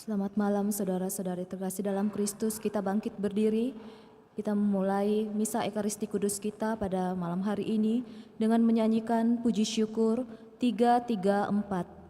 Selamat malam saudara-saudari terkasih dalam Kristus. Kita bangkit berdiri, kita memulai Misa Ekaristi Kudus kita pada malam hari ini dengan menyanyikan puji syukur 334.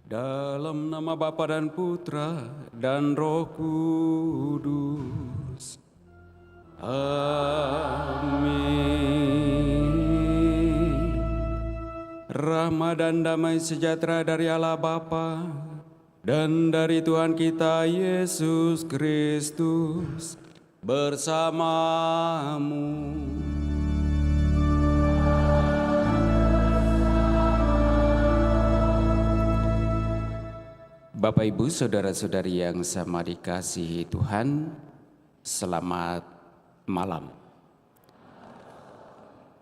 Dalam nama Bapa dan Putra dan Roh Kudus. Amin. Rahmat dan damai sejahtera dari Allah Bapa dan dari Tuhan kita Yesus Kristus bersamamu. Bapak, Ibu, Saudara-saudari yang sama dikasihi Tuhan, selamat malam.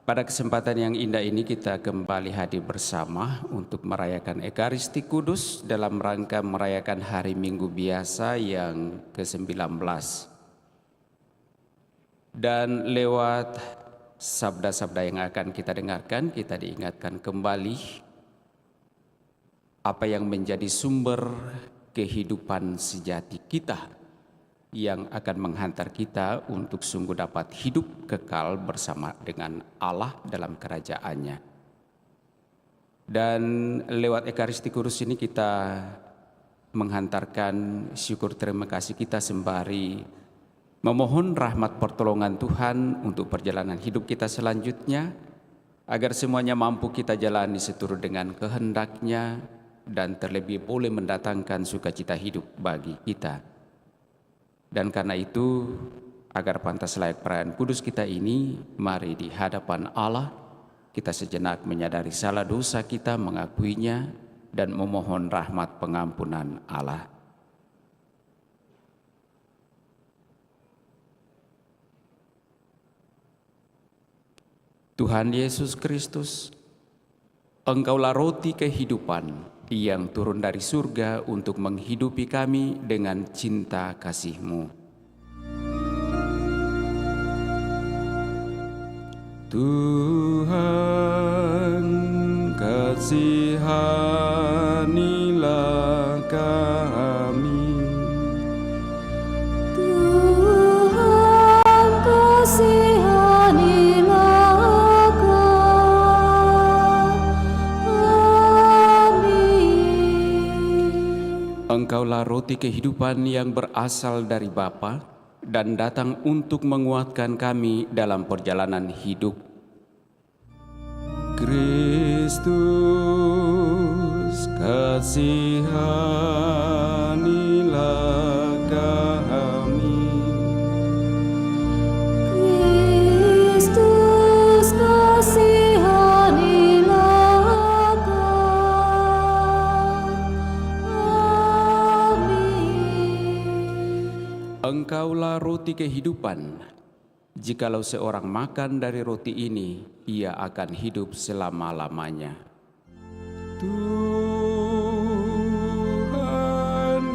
Pada kesempatan yang indah ini kita kembali hadir bersama untuk merayakan Ekaristi Kudus dalam rangka merayakan Hari Minggu Biasa yang ke-19. Dan lewat sabda-sabda yang akan kita dengarkan, kita diingatkan kembali apa yang menjadi sumber kehidupan sejati kita yang akan menghantar kita untuk sungguh dapat hidup kekal bersama dengan Allah dalam kerajaannya. Dan lewat Ekaristi Kudus ini kita menghantarkan syukur terima kasih kita sembari memohon rahmat pertolongan Tuhan untuk perjalanan hidup kita selanjutnya, agar semuanya mampu kita jalani seturut dengan kehendak-Nya, dan terlebih boleh mendatangkan sukacita hidup bagi kita. Dan karena itu, agar pantas layak perayaan kudus kita ini, mari di hadapan Allah kita sejenak menyadari salah dosa kita, mengakuinya, dan memohon rahmat pengampunan Allah. Tuhan Yesus Kristus, Engkaulah roti kehidupan yang turun dari surga untuk menghidupi kami dengan cinta kasih-Mu. Tuhan, kasihanilah kami. Tuhan, kasihanilah kami. Engkaulah roti kehidupan yang berasal dari Bapa dan datang untuk menguatkan kami dalam perjalanan hidup. Kristus, kasihanilah kami. Engkaulah roti kehidupan. Jikalau seorang makan dari roti ini, ia akan hidup selama-lamanya. Tuhan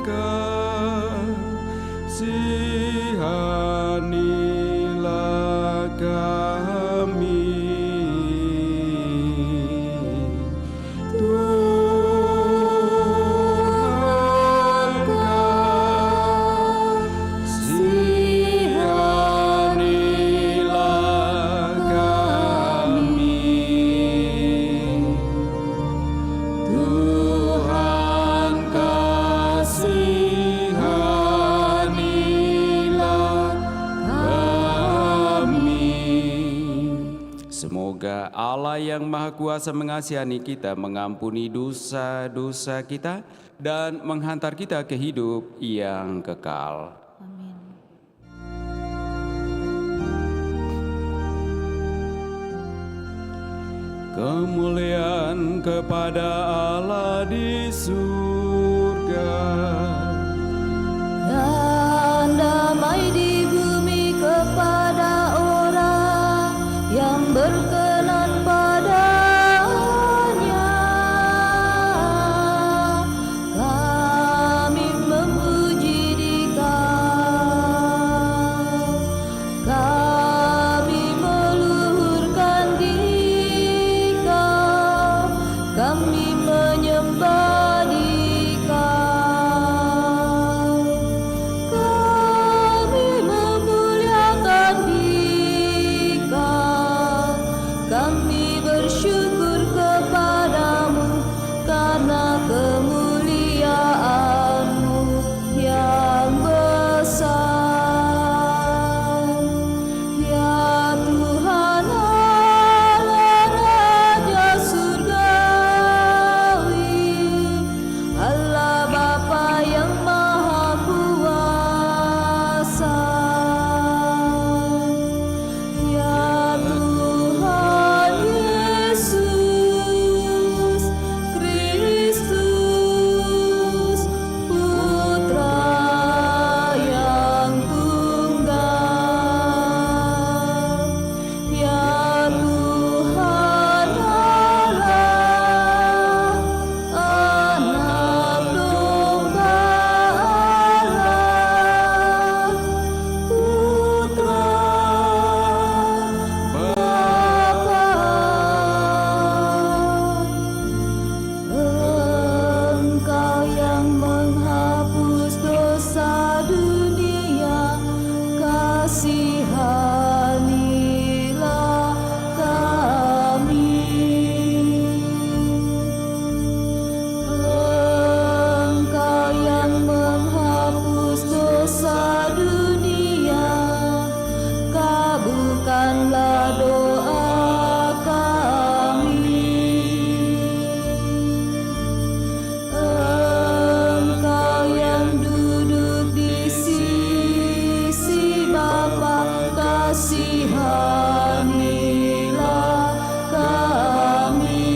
kasihanilah kami. Semoga Allah yang Maha Kuasa mengasihani kita, mengampuni dosa-dosa kita, dan menghantar kita ke hidup yang kekal. Amin. Kemuliaan kepada Allah di surga, Dan damai di bumi kepada orang yang berkenan padanya. Kami memuji Dikau, kami meluhurkan Dikau, kami menyembah Dikau, kami memuliakan Dikau, kami bersyukur kepadamu karena kemuliaan-Mu yang besar. Ya Tuhan Allah Raja Surgawi, Allah Bapa yang Maha Kuasa. Ya Tuhan Yesus Kristus, Putra yang tunggal. Ya Tuhan Allah, Anak Domba Allah, Putra Bapa. Engkau yang menghapus dosa dunia, kasihanilah kami. Engkau yang menghapus dosa dunia, kabulkanlah doa kami. Engkau yang duduk di sisi Bapa, kasihanilah kami.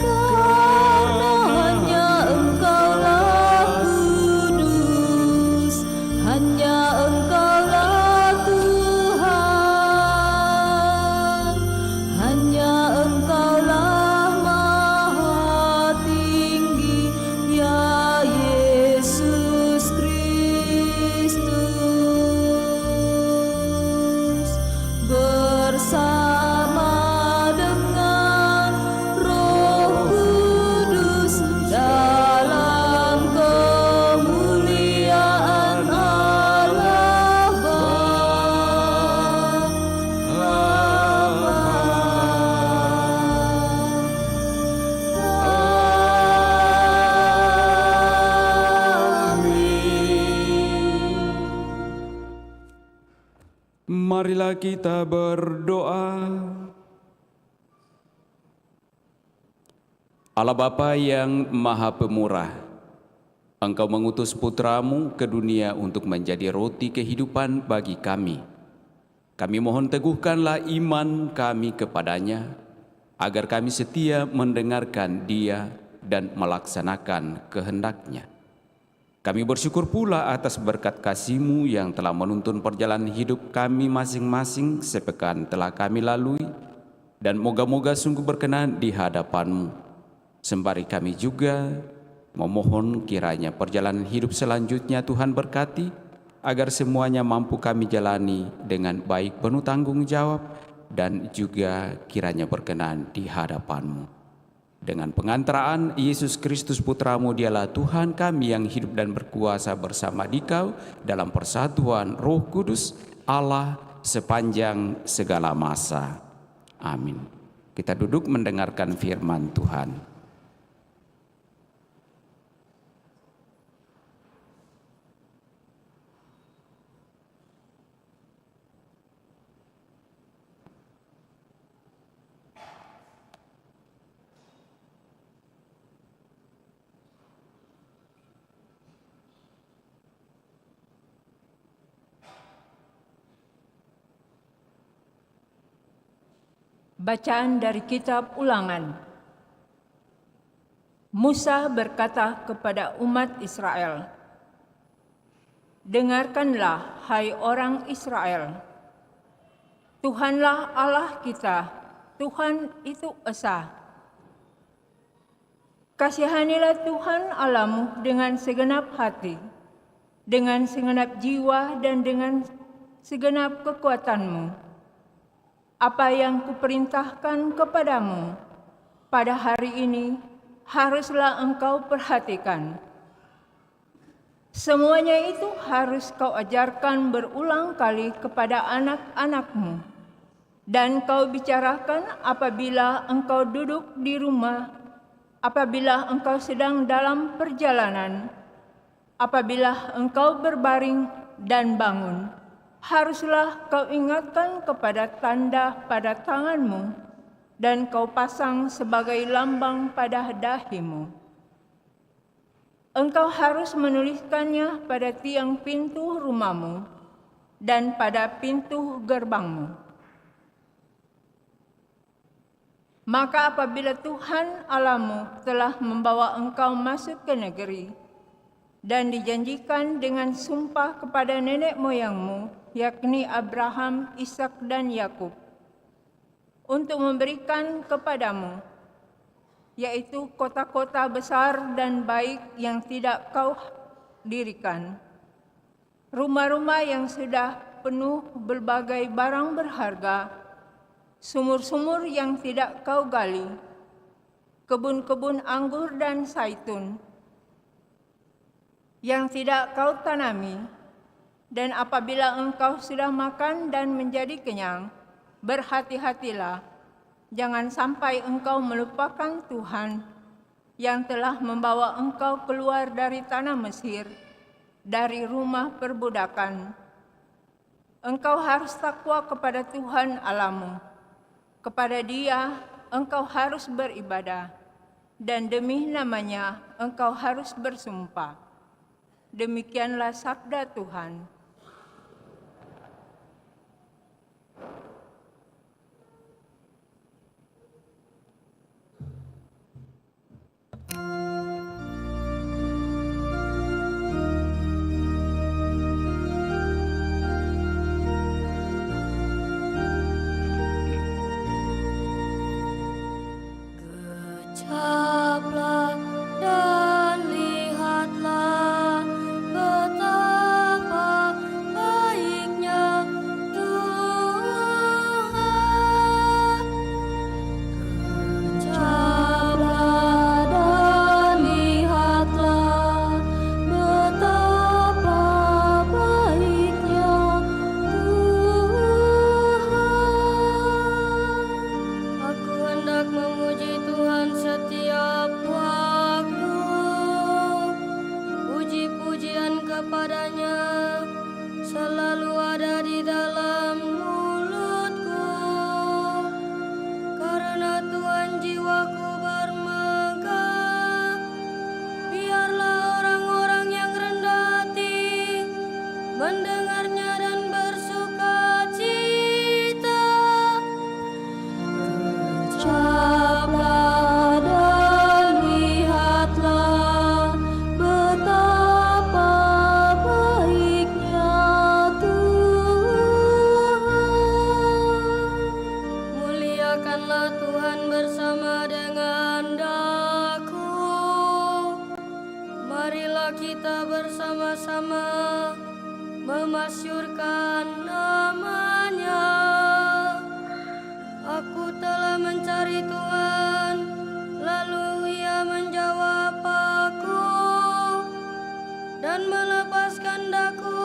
Karena hanya Engkaulah kudus, hanya Engkaulah Tuhan, hanya Engkaulah Maha Tinggi, ya Yesus Kristus, bersama dengan Roh Kudus dalam kemuliaan Allah Marilah kita berdoa. Allah Bapa yang Maha Pemurah, Engkau mengutus Putramu ke dunia untuk menjadi roti kehidupan bagi kami. Kami mohon teguhkanlah iman kami kepadanya, agar kami setia mendengarkan Dia dan melaksanakan kehendak-Nya. Kami bersyukur pula atas berkat kasih-Mu yang telah menuntun perjalanan hidup kami masing-masing sepekan telah kami lalui, dan moga-moga sungguh berkenan di hadapan-Mu. Sembari kami juga memohon kiranya perjalanan hidup selanjutnya Tuhan berkati, agar semuanya mampu kami jalani dengan baik penuh tanggung jawab, dan juga kiranya berkenan di hadapan-Mu. Dengan pengantaraan Yesus Kristus Putra-Mu, Dialah Tuhan kami yang hidup dan berkuasa bersama Dikau dalam persatuan Roh Kudus, Allah sepanjang segala masa. Amin. Kita duduk mendengarkan firman Tuhan. Bacaan dari kitab Ulangan. Musa berkata kepada umat Israel, "Dengarkanlah, hai orang Israel, Tuhanlah Allah kita, Tuhan itu esa. Kasihanilah Tuhan Allahmu dengan segenap hati, dengan segenap jiwa dan dengan segenap kekuatanmu. Apa yang kuperintahkan kepadamu pada hari ini haruslah engkau perhatikan. Semuanya itu harus kau ajarkan berulang kali kepada anak-anakmu, dan kau bicarakan apabila engkau duduk di rumah, apabila engkau sedang dalam perjalanan, apabila engkau berbaring dan bangun. Haruslah kau ingatkan kepada tanda pada tanganmu, dan kau pasang sebagai lambang pada dahimu. Engkau harus menuliskannya pada tiang pintu rumahmu dan pada pintu gerbangmu. Maka apabila Tuhan Allahmu telah membawa engkau masuk ke negeri, dan dijanjikan dengan sumpah kepada nenek moyangmu, yakni Abraham, Ishak, dan Yakub, untuk memberikan kepadamu, yaitu kota-kota besar dan baik yang tidak kau dirikan, rumah-rumah yang sudah penuh berbagai barang berharga, sumur-sumur yang tidak kau gali, kebun-kebun anggur dan zaitun yang tidak kau tanami. Dan apabila engkau sudah makan dan menjadi kenyang, berhati-hatilah, jangan sampai engkau melupakan Tuhan yang telah membawa engkau keluar dari tanah Mesir, dari rumah perbudakan. Engkau harus takwa kepada Tuhan Allahmu. Kepada Dia engkau harus beribadah, dan demi namanya engkau harus bersumpah. Demikianlah sabda Tuhan. Kecaplah dan lihatlah betapa Marilah kita bersama-sama memasyurkan nama-Nya. Aku telah mencari Tuhan, lalu Ia menjawab aku dan melepaskan daku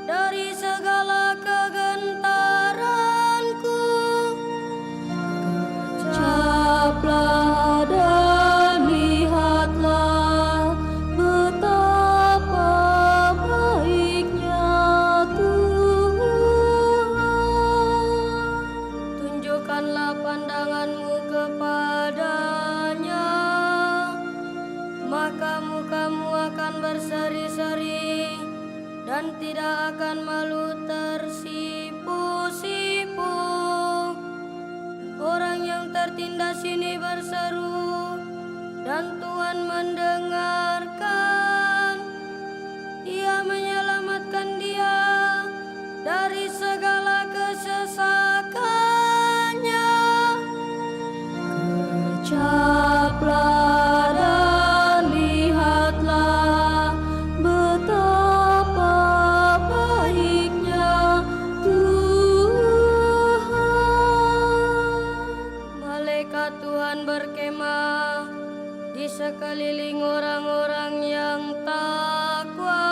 dari segala kegentaranku. Ucaplah dan lihatlah betapa baiknya Tuhan. Tunjukkanlah pandanganmu kepadanya, maka mukamu akan berseri-seri dan tidak akan malu tersipu-sipu. Orang yang tertindas ini berseru, dan Tuhan mendengarkan. Ia menyelamatkan dia dari segala kesesakannya. Ucaplah dan lihatlah betapa baiknya Tuhan. Malaikat Tuhan berkemah di sekeliling orang-orang yang takwa,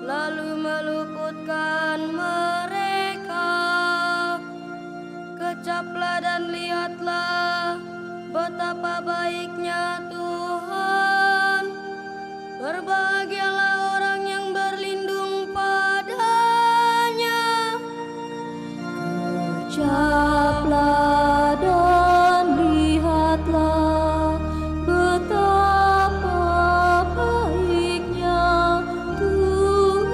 lalu meluputkan mereka. Kecaplah dan lihatlah betapa baiknya Tuhan. Berbahagialah orang yang berlindung padanya. Ucaplah dan lihatlah betapa baiknya Tuhan.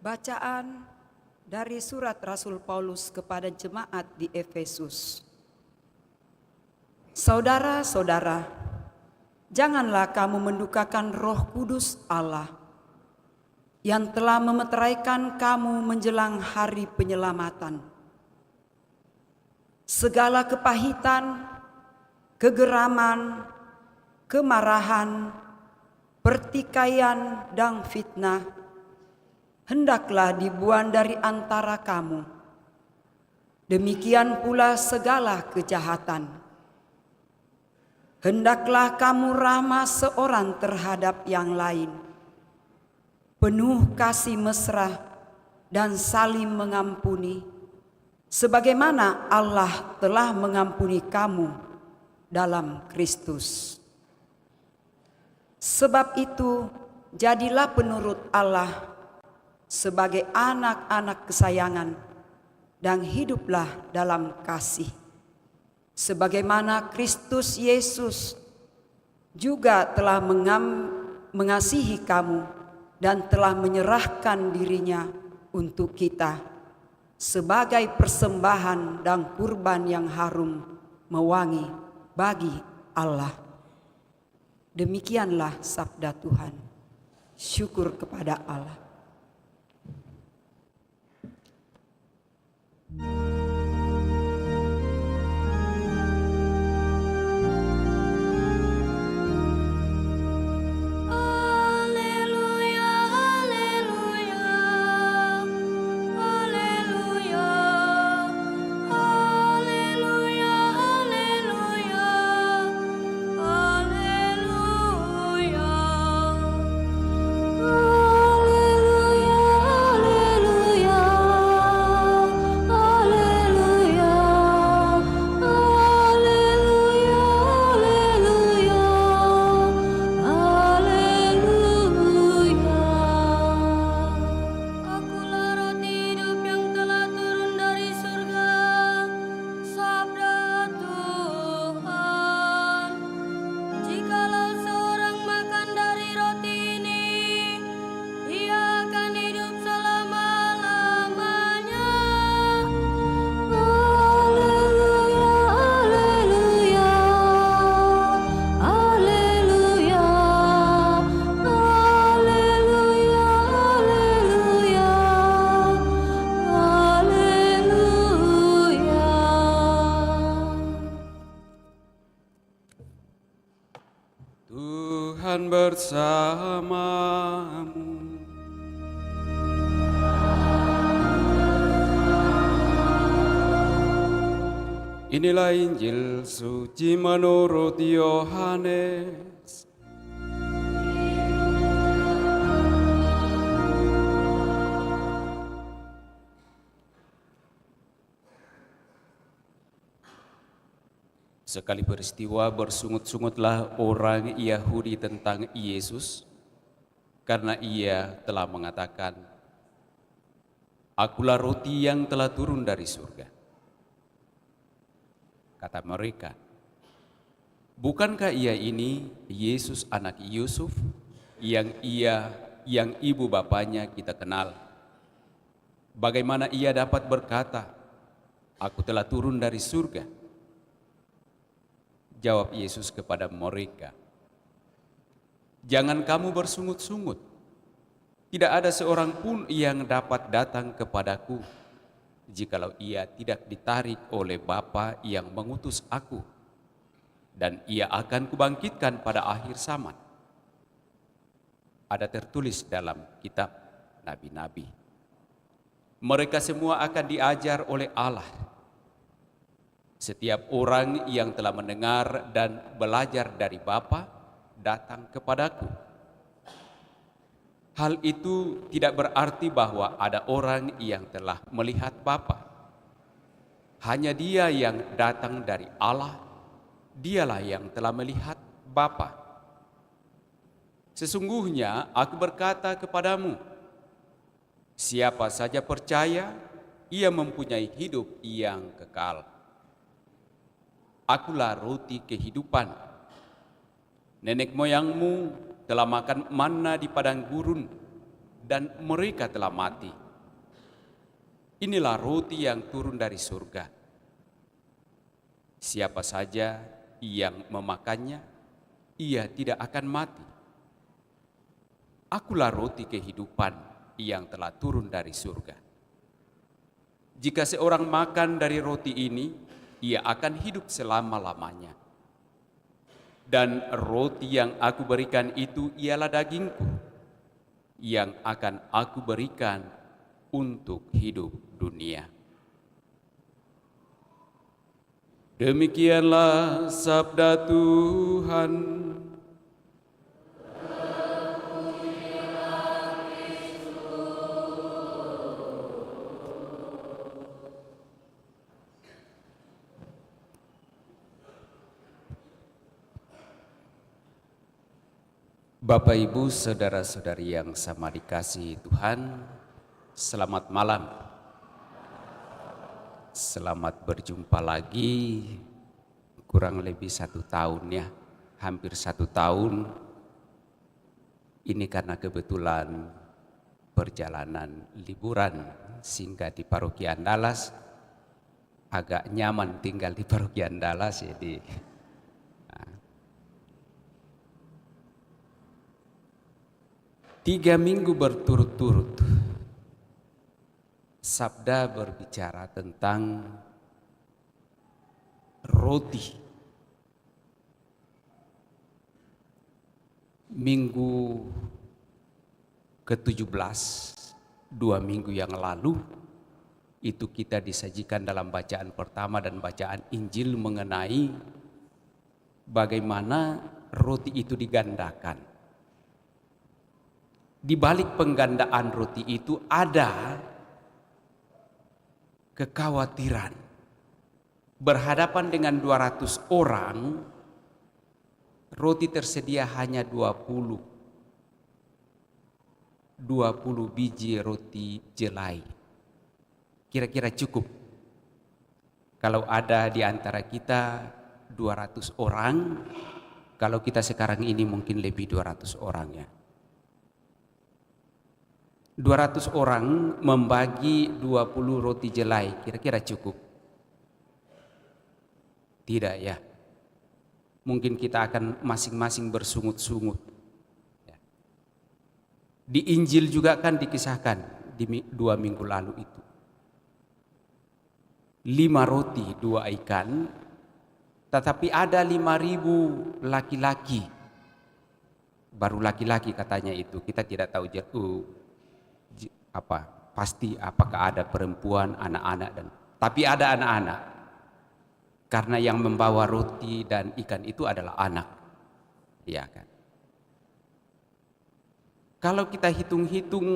Bacaan dari surat Rasul Paulus kepada jemaat di Efesus. Saudara-saudara, janganlah kamu mendukakan Roh Kudus Allah yang telah memeteraikan kamu menjelang hari penyelamatan. Segala kepahitan, kegeraman, kemarahan, pertikaian, dan fitnah hendaklah dibuang dari antara kamu. Demikian pula segala kejahatan. Hendaklah kamu ramah seorang terhadap yang lain, penuh kasih mesra dan saling mengampuni, sebagaimana Allah telah mengampuni kamu dalam Kristus. Sebab itu, jadilah penurut Allah sebagai anak-anak kesayangan dan hiduplah dalam kasih, sebagaimana Kristus Yesus juga telah mengasihi kamu dan telah menyerahkan dirinya untuk kita sebagai persembahan dan kurban yang harum mewangi bagi Allah. Demikianlah sabda Tuhan. Syukur kepada Allah. Haleluya. Tuhan bersamamu. Inilah Injil suci menurut Yohanes. Sekali peristiwa bersungut-sungutlah orang Yahudi tentang Yesus karena ia telah mengatakan, "Akulah roti yang telah turun dari surga." Kata mereka, "Bukankah ia ini Yesus anak Yusuf yang ibu bapanya kita kenal? Bagaimana ia dapat berkata, 'Aku telah turun dari surga'?" Jawab Yesus kepada mereka, "Jangan kamu bersungut-sungut. Tidak ada seorang pun yang dapat datang kepadaku jikalau ia tidak ditarik oleh Bapa yang mengutus aku, dan ia akan kubangkitkan pada akhir zaman." Ada tertulis dalam kitab nabi-nabi. Mereka semua akan diajar oleh Allah. Setiap orang yang telah mendengar dan belajar dari Bapa datang kepadaku. Hal itu tidak berarti bahwa ada orang yang telah melihat Bapa. Hanya Dia yang datang dari Allah, Dialah yang telah melihat Bapa. Sesungguhnya aku berkata kepadamu, siapa saja percaya, ia mempunyai hidup yang kekal. Akulah roti kehidupan. Nenek moyangmu telah makan manna di padang gurun, dan mereka telah mati. Inilah roti yang turun dari surga. Siapa saja yang memakannya, ia tidak akan mati. Akulah roti kehidupan yang telah turun dari surga. Jika seorang makan dari roti ini, ia akan hidup selama-lamanya. Dan roti yang aku berikan itu ialah dagingku, yang akan aku berikan untuk hidup dunia. Demikianlah sabda Tuhan. Bapak, Ibu, saudara-saudari yang sama dikasihi Tuhan, selamat malam. Selamat berjumpa lagi, kurang lebih 1 tahun ya, hampir 1 tahun. Ini karena kebetulan perjalanan liburan singgah di Paroki Andalas, agak nyaman tinggal di Paroki Andalas jadi. 3 minggu berturut-turut sabda berbicara tentang roti. Minggu ke-17, 2 minggu yang lalu, itu kita disajikan dalam bacaan pertama dan bacaan Injil mengenai bagaimana roti itu digandakan. Di balik penggandaan roti itu ada kekhawatiran. Berhadapan dengan 200 orang, roti tersedia hanya 20 biji roti jelai. Kira-kira cukup. Kalau ada di antara kita 200 orang, kalau kita sekarang ini mungkin lebih 200 orang ya. 200 orang membagi 20 roti jelai, kira-kira cukup? Tidak ya. Mungkin kita akan masing-masing bersungut-sungut. Di Injil juga kan dikisahkan di 2 minggu lalu itu. 5 roti 2 ikan, tetapi ada 5.000 laki-laki baru laki-laki katanya itu. Kita tidak tahu pasti apakah ada perempuan, anak-anak, dan tapi ada anak-anak. Karena yang membawa roti dan ikan itu adalah anak. Ya kan? Kalau kita hitung-hitung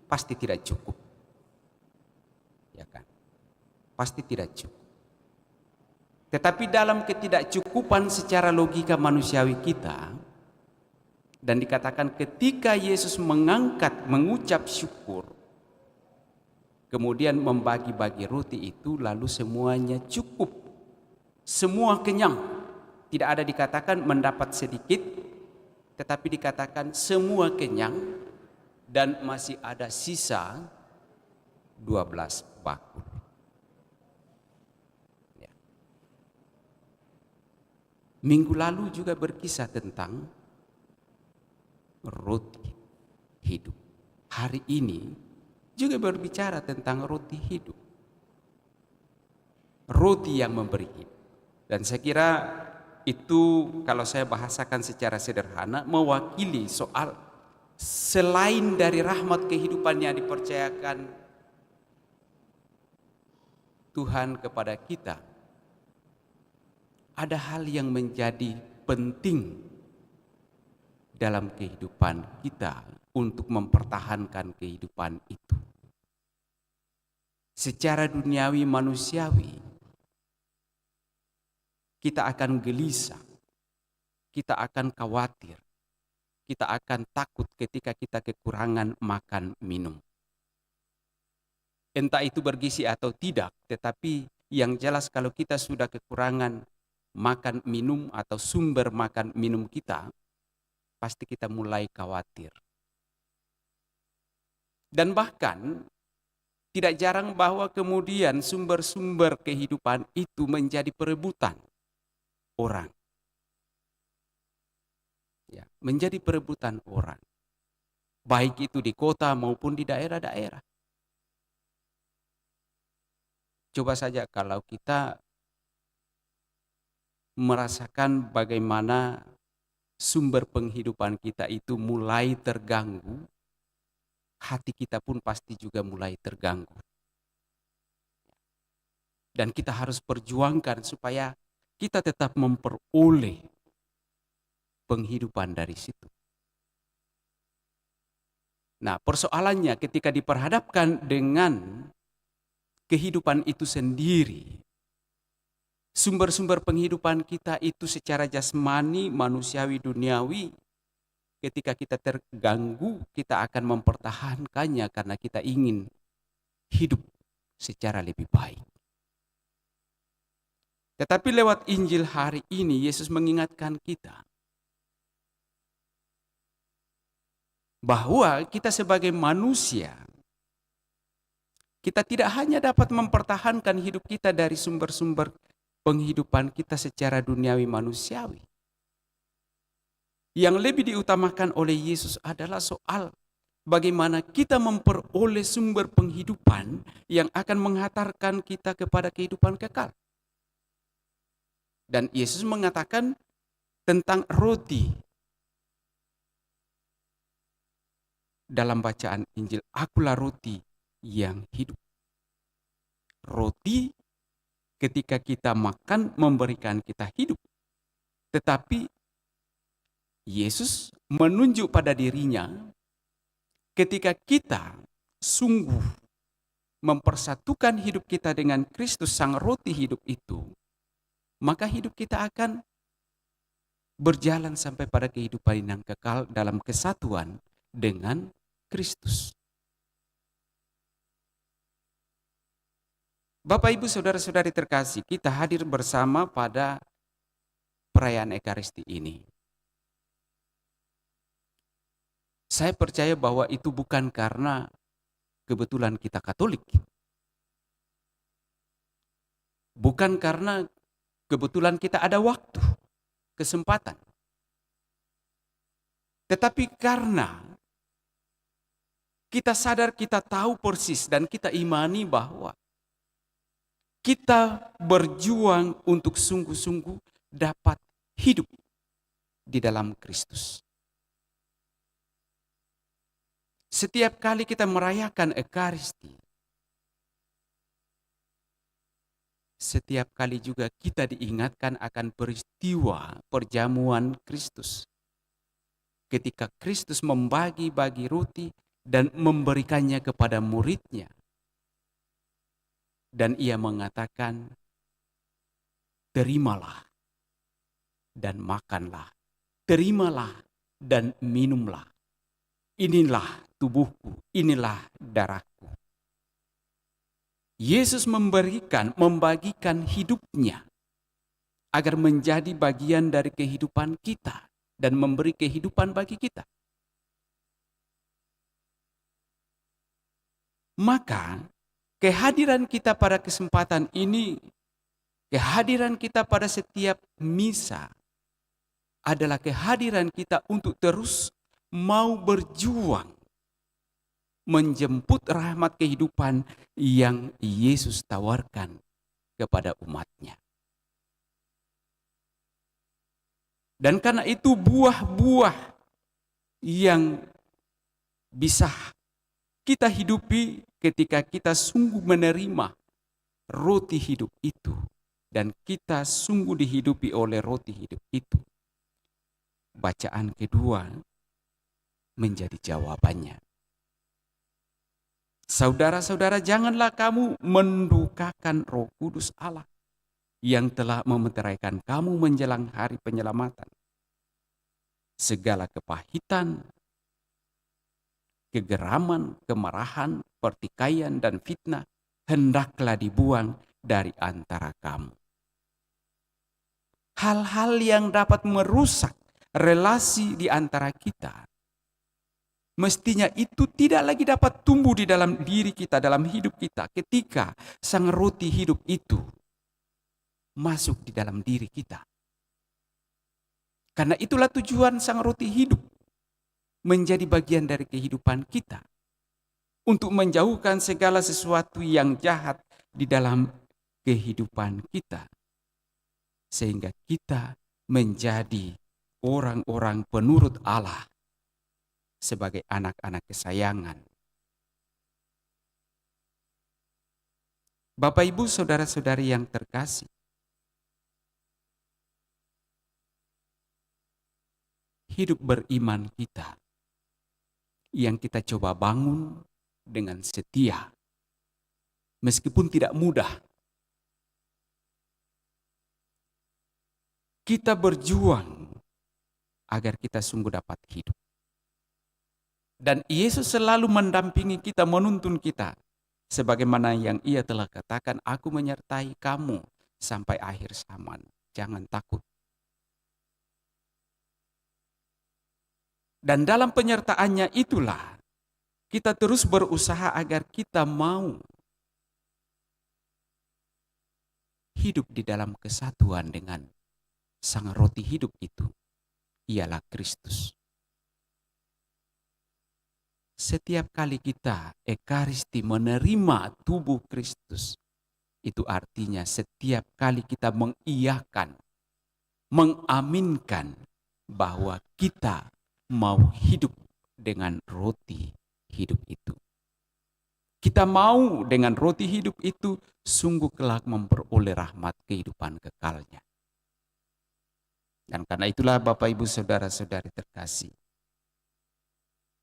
pasti tidak cukup. Ya kan? Pasti tidak cukup. Tetapi dalam ketidakcukupan secara logika manusiawi kita, dan dikatakan ketika Yesus mengucap syukur, kemudian membagi-bagi roti itu, lalu semuanya cukup. Semua kenyang. Tidak ada dikatakan mendapat sedikit, tetapi dikatakan semua kenyang dan masih ada sisa 12 bakul. Ya. Minggu lalu juga berkisah tentang roti hidup. Hari ini juga berbicara tentang roti hidup. Roti yang memberi hidup. Dan saya kira itu kalau saya bahasakan secara sederhana mewakili soal selain dari rahmat kehidupan yang dipercayakan Tuhan kepada kita, ada hal yang menjadi penting dalam kehidupan kita untuk mempertahankan kehidupan itu. Secara duniawi manusiawi, kita akan gelisah, kita akan khawatir, kita akan takut ketika kita kekurangan makan minum. Entah itu bergizi atau tidak, tetapi yang jelas kalau kita sudah kekurangan makan minum atau sumber makan minum kita, pasti kita mulai khawatir. Dan bahkan tidak jarang bahwa kemudian sumber-sumber kehidupan itu menjadi perebutan orang. Ya, menjadi perebutan orang. Baik itu di kota maupun di daerah-daerah. Coba saja kalau kita merasakan bagaimana sumber penghidupan kita itu mulai terganggu, hati kita pun pasti juga mulai terganggu. Dan kita harus perjuangkan supaya kita tetap memperoleh penghidupan dari situ. Nah, persoalannya ketika diperhadapkan dengan kehidupan itu sendiri, sumber-sumber penghidupan kita itu secara jasmani, manusiawi, duniawi, ketika kita terganggu, kita akan mempertahankannya karena kita ingin hidup secara lebih baik. Tetapi lewat Injil hari ini, Yesus mengingatkan kita bahwa kita sebagai manusia, kita tidak hanya dapat mempertahankan hidup kita dari sumber-sumber penghidupan kita secara duniawi manusiawi. Yang lebih diutamakan oleh Yesus adalah soal bagaimana kita memperoleh sumber penghidupan yang akan menghantarkan kita kepada kehidupan kekal. Dan Yesus mengatakan tentang roti. Dalam bacaan Injil, akulah roti yang hidup. Roti ketika kita makan memberikan kita hidup. Tetapi Yesus menunjuk pada dirinya ketika kita sungguh mempersatukan hidup kita dengan Kristus sang roti hidup itu, maka hidup kita akan berjalan sampai pada kehidupan yang kekal dalam kesatuan dengan Kristus. Bapak, Ibu, Saudara-saudari terkasih, kita hadir bersama pada perayaan Ekaristi ini. Saya percaya bahwa itu bukan karena kebetulan kita Katolik. Bukan karena kebetulan kita ada waktu, kesempatan. Tetapi karena kita sadar, kita tahu persis dan kita imani bahwa kita berjuang untuk sungguh-sungguh dapat hidup di dalam Kristus. Setiap kali kita merayakan Ekaristi, setiap kali juga kita diingatkan akan peristiwa perjamuan Kristus. Ketika Kristus membagi-bagi roti dan memberikannya kepada muridnya. Dan ia mengatakan, terimalah dan makanlah. Terimalah dan minumlah. Inilah tubuhku, inilah darahku. Yesus membagikan hidupnya agar menjadi bagian dari kehidupan kita dan memberi kehidupan bagi kita. Maka kehadiran kita pada kesempatan ini, kehadiran kita pada setiap misa adalah kehadiran kita untuk terus mau berjuang menjemput rahmat kehidupan yang Yesus tawarkan kepada umatnya. Dan karena itu buah-buah yang bisa kita hidupi ketika kita sungguh menerima roti hidup itu. Dan kita sungguh dihidupi oleh roti hidup itu. Bacaan kedua menjadi jawabannya. Saudara-saudara, janganlah kamu mendukakan Roh Kudus Allah yang telah memeteraikan kamu menjelang hari penyelamatan. Segala kepahitan, kegeraman, kemarahan, pertikaian, dan fitnah hendaklah dibuang dari antara kamu. Hal-hal yang dapat merusak relasi di antara kita, mestinya itu tidak lagi dapat tumbuh di dalam diri kita, dalam hidup kita, ketika sang roti hidup itu masuk di dalam diri kita. Karena itulah tujuan sang roti hidup menjadi bagian dari kehidupan kita, untuk menjauhkan segala sesuatu yang jahat di dalam kehidupan kita, sehingga kita menjadi orang-orang penurut Allah sebagai anak-anak kesayangan. Bapak, Ibu, saudara-saudari yang terkasih, hidup beriman kita yang kita coba bangun dengan setia, meskipun tidak mudah. Kita berjuang agar kita sungguh dapat hidup. Dan Yesus selalu mendampingi kita, menuntun kita. Sebagaimana yang ia telah katakan, aku menyertai kamu sampai akhir zaman. Jangan takut. Dan dalam penyertaannya itulah kita terus berusaha agar kita mau hidup di dalam kesatuan dengan sang roti hidup itu, ialah Kristus. Setiap kali kita Ekaristi menerima tubuh Kristus, itu artinya setiap kali kita mengiyakan, mengaminkan bahwa kita mau hidup dengan roti hidup itu. Kita mau dengan roti hidup itu sungguh kelak memperoleh rahmat kehidupan kekalnya. Dan karena itulah Bapak, Ibu, saudara-saudari terkasih,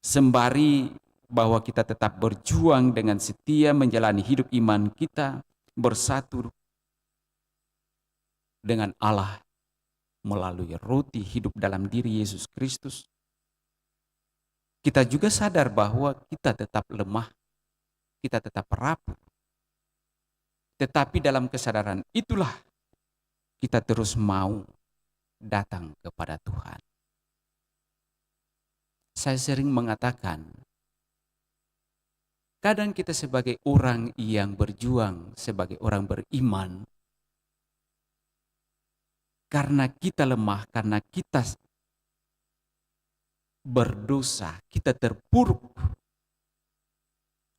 sembari bahwa kita tetap berjuang dengan setia menjalani hidup iman kita bersatu dengan Allah melalui roti hidup dalam diri Yesus Kristus, kita juga sadar bahwa kita tetap lemah, kita tetap rapuh. Tetapi dalam kesadaran itulah kita terus mau datang kepada Tuhan. Saya sering mengatakan, kadang kita sebagai orang yang berjuang, sebagai orang beriman, karena kita lemah, karena kita berdosa, kita terpuruk,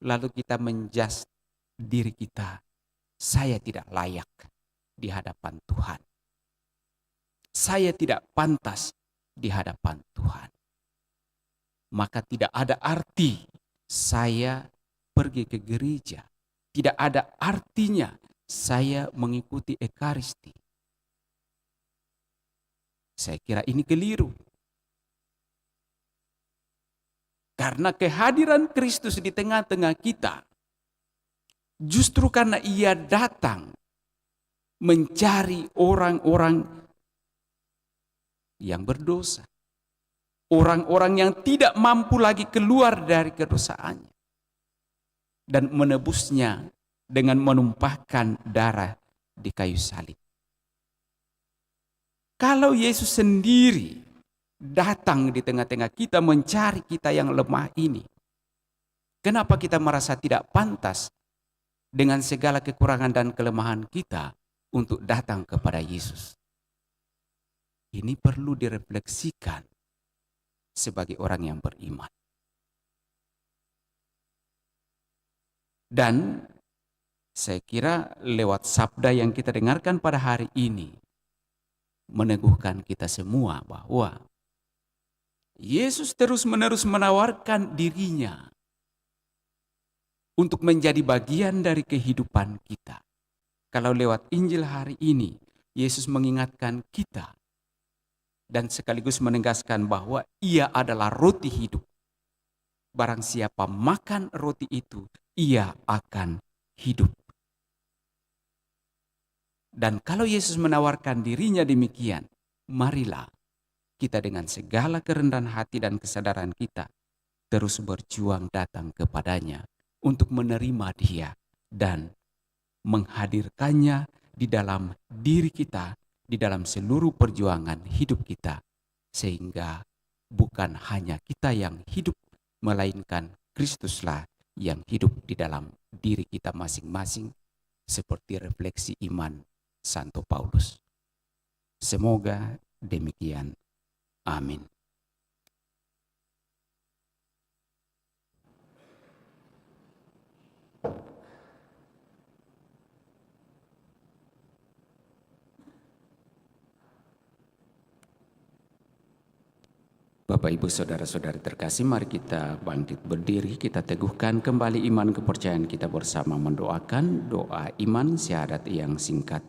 lalu kita menjudge diri kita, saya tidak layak di hadapan Tuhan. Saya tidak pantas di hadapan Tuhan. Maka tidak ada arti saya pergi ke gereja. Tidak ada artinya saya mengikuti Ekaristi. Saya kira ini keliru. Karena kehadiran Kristus di tengah-tengah kita, justru karena Ia datang mencari orang-orang yang berdosa. Orang-orang yang tidak mampu lagi keluar dari kedosaannya. Dan menebusnya dengan menumpahkan darah di kayu salib. Kalau Yesus sendiri datang di tengah-tengah kita mencari kita yang lemah ini, kenapa kita merasa tidak pantas dengan segala kekurangan dan kelemahan kita untuk datang kepada Yesus? Ini perlu direfleksikan sebagai orang yang beriman. Dan saya kira lewat sabda yang kita dengarkan pada hari ini meneguhkan kita semua bahwa Yesus terus-menerus menawarkan dirinya untuk menjadi bagian dari kehidupan kita. Kalau lewat Injil hari ini, Yesus mengingatkan kita dan sekaligus menegaskan bahwa Ia adalah roti hidup. Barang siapa makan roti itu, ia akan hidup. Dan kalau Yesus menawarkan dirinya demikian, marilah kita dengan segala kerendahan hati dan kesadaran kita terus berjuang datang kepadanya untuk menerima Dia dan menghadirkannya di dalam diri kita, di dalam seluruh perjuangan hidup kita, sehingga bukan hanya kita yang hidup, melainkan Kristuslah yang hidup di dalam diri kita masing-masing, seperti refleksi iman Santo Paulus. Semoga demikian. Amin. Bapak, Ibu, Saudara-saudari terkasih, mari kita bangkit berdiri, kita teguhkan kembali iman kepercayaan kita bersama mendoakan doa iman syahadat yang singkat.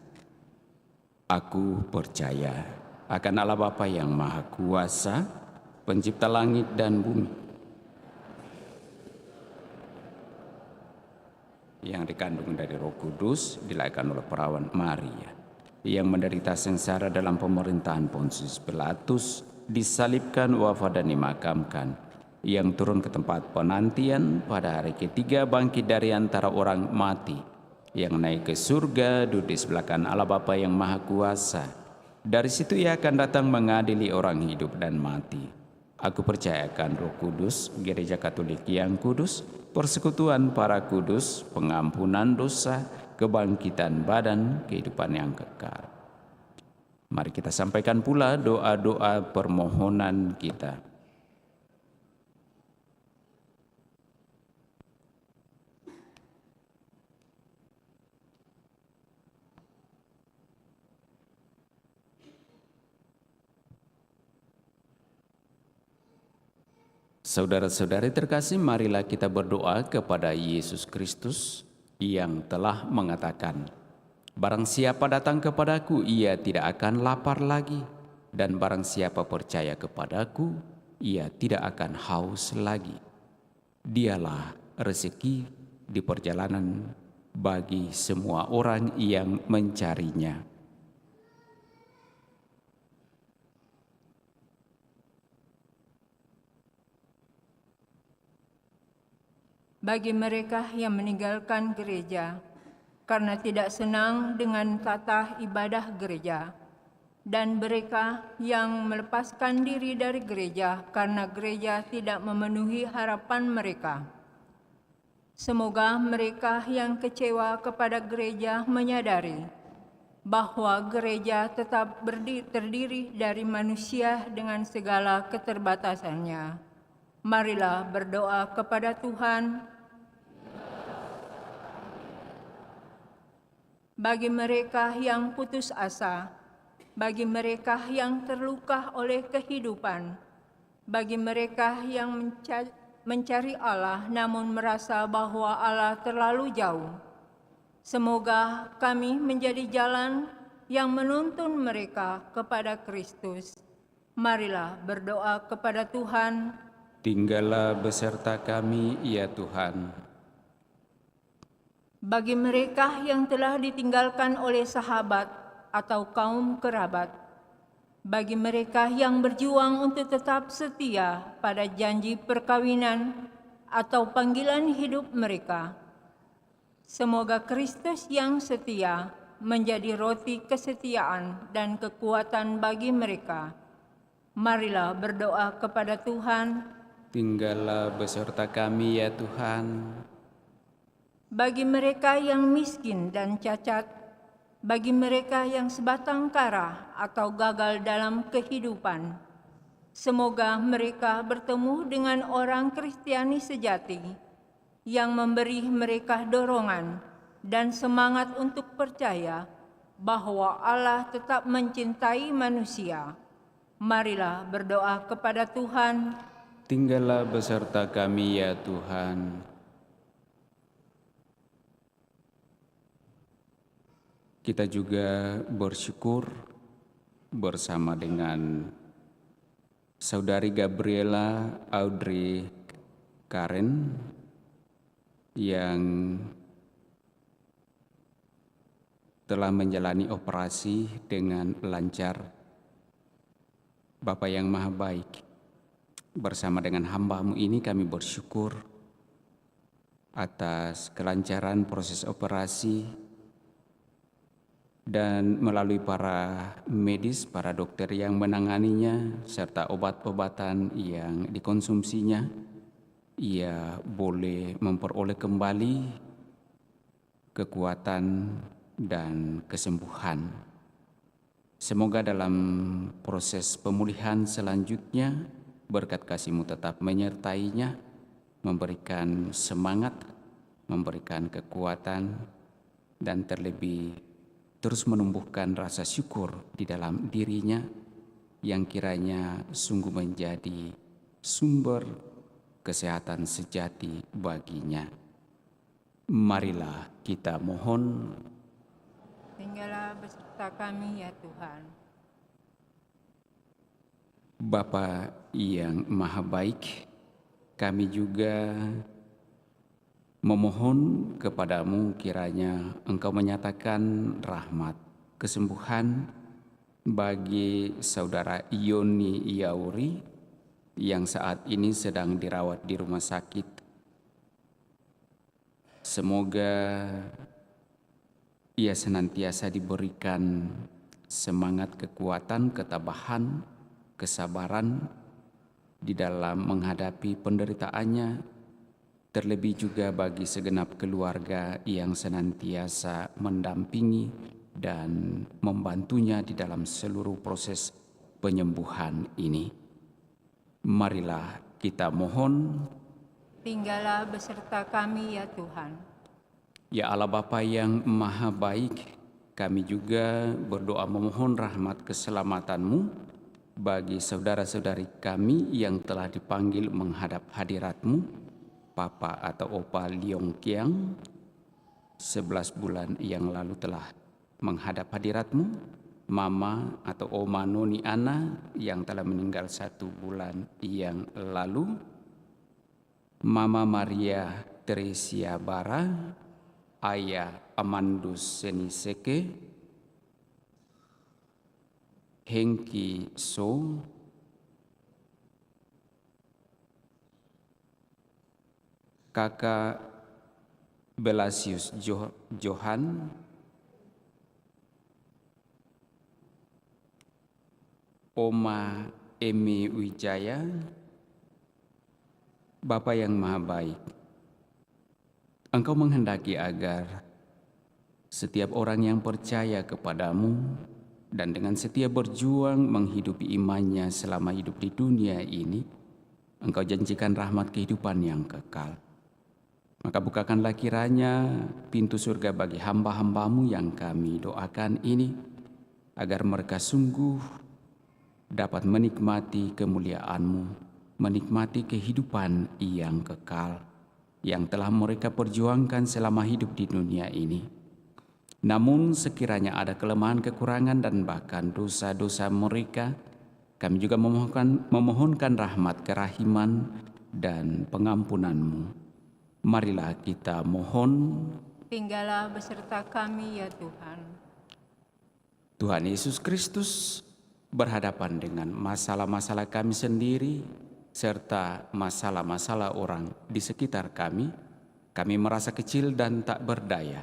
Aku percaya akan Allah Bapa yang Maha Kuasa, Pencipta langit dan bumi, yang dikandung dari Roh Kudus, dilahirkan oleh perawan Maria, yang menderita sengsara dalam pemerintahan Pontius Pilatus, disalibkan, wafat dan dimakamkan, yang turun ke tempat penantian, pada hari ketiga bangkit dari antara orang mati, yang naik ke surga, duduk di sebelah kanan Allah Bapa yang Maha Kuasa. Dari situ Ia akan datang mengadili orang hidup dan mati. Aku percaya akan Roh Kudus, Gereja Katolik yang kudus, persekutuan para kudus, pengampunan dosa, kebangkitan badan, kehidupan yang kekal. Mari kita sampaikan pula doa-doa permohonan kita. Saudara-saudari terkasih, marilah kita berdoa kepada Yesus Kristus yang telah mengatakan, barang siapa datang kepadaku, ia tidak akan lapar lagi. Dan barang siapa percaya kepadaku, ia tidak akan haus lagi. Dialah rezeki di perjalanan bagi semua orang yang mencarinya. Bagi mereka yang meninggalkan gereja karena tidak senang dengan tata ibadah gereja, dan mereka yang melepaskan diri dari gereja karena gereja tidak memenuhi harapan mereka. Semoga mereka yang kecewa kepada gereja menyadari bahwa gereja tetap terdiri dari manusia dengan segala keterbatasannya. Marilah berdoa kepada Tuhan. Bagi mereka yang putus asa, bagi mereka yang terluka oleh kehidupan, bagi mereka yang mencari Allah namun merasa bahwa Allah terlalu jauh. Semoga kami menjadi jalan yang menuntun mereka kepada Kristus. Marilah berdoa kepada Tuhan. Tinggallah beserta kami, ya Tuhan. Bagi mereka yang telah ditinggalkan oleh sahabat atau kaum kerabat, bagi mereka yang berjuang untuk tetap setia pada janji perkawinan atau panggilan hidup mereka, semoga Kristus yang setia menjadi roti kesetiaan dan kekuatan bagi mereka. Marilah berdoa kepada Tuhan. Tinggallah beserta kami, ya Tuhan. Bagi mereka yang miskin dan cacat, bagi mereka yang sebatang kara atau gagal dalam kehidupan, semoga mereka bertemu dengan orang Kristiani sejati yang memberi mereka dorongan dan semangat untuk percaya bahwa Allah tetap mencintai manusia. Marilah berdoa kepada Tuhan. Tinggallah beserta kami, ya Tuhan. Kita juga bersyukur bersama dengan Saudari Gabriela Audrey Karen yang telah menjalani operasi dengan lancar. Bapa yang Maha Baik, bersama dengan hamba-Mu ini kami bersyukur atas kelancaran proses operasi dan melalui para medis, para dokter yang menanganinya, serta obat-obatan yang dikonsumsinya, ia boleh memperoleh kembali kekuatan dan kesembuhan. Semoga dalam proses pemulihan selanjutnya, berkat kasih-Mu tetap menyertainya, memberikan semangat, memberikan kekuatan, dan terlebih terus menumbuhkan rasa syukur di dalam dirinya yang kiranya sungguh menjadi sumber kesehatan sejati baginya. Marilah kita mohon. Tinggallah beserta kami, ya Tuhan. Bapa yang Maha Baik, kami juga memohon kepadamu kiranya Engkau menyatakan rahmat kesembuhan bagi saudara Yoni Yauri yang saat ini sedang dirawat di rumah sakit. Semoga ia senantiasa diberikan semangat, kekuatan, ketabahan, kesabaran di dalam menghadapi penderitaannya. Terlebih juga bagi segenap keluarga yang senantiasa mendampingi dan membantunya di dalam seluruh proses penyembuhan ini. Marilah kita mohon. Tinggallah beserta kami, ya Tuhan. Ya Allah Bapa yang Maha Baik, kami juga berdoa memohon rahmat keselamatan-Mu bagi saudara-saudari kami yang telah dipanggil menghadap hadirat-Mu, Papa atau Opa Liong Kiang, 11 bulan yang lalu telah menghadap hadirat-Mu, Mama atau Oma Noni Ana yang telah meninggal 1 bulan yang lalu, Mama Maria Teresia Bara, Ayah Amandus Seniseke, Hengki So, Kakak Belasius Johan, Oma Emi Wijaya. Bapa yang Maha Baik, Engkau menghendaki agar setiap orang yang percaya kepadamu dan dengan setia berjuang menghidupi imannya selama hidup di dunia ini, Engkau janjikan rahmat kehidupan yang kekal. Maka bukakanlah kiranya pintu surga bagi hamba-hamba-Mu yang kami doakan ini, agar mereka sungguh dapat menikmati kemuliaan-Mu menikmati kehidupan yang kekal yang telah mereka perjuangkan selama hidup di dunia ini. Namun sekiranya ada kelemahan, kekurangan, dan bahkan dosa-dosa mereka, kami juga memohonkan rahmat, kerahiman, dan pengampunan-Mu. Marilah kita mohon. Tinggallah beserta kami ya Tuhan. Tuhan Yesus Kristus berhadapan dengan masalah-masalah kami sendiri serta masalah-masalah orang di sekitar kami merasa kecil dan tak berdaya.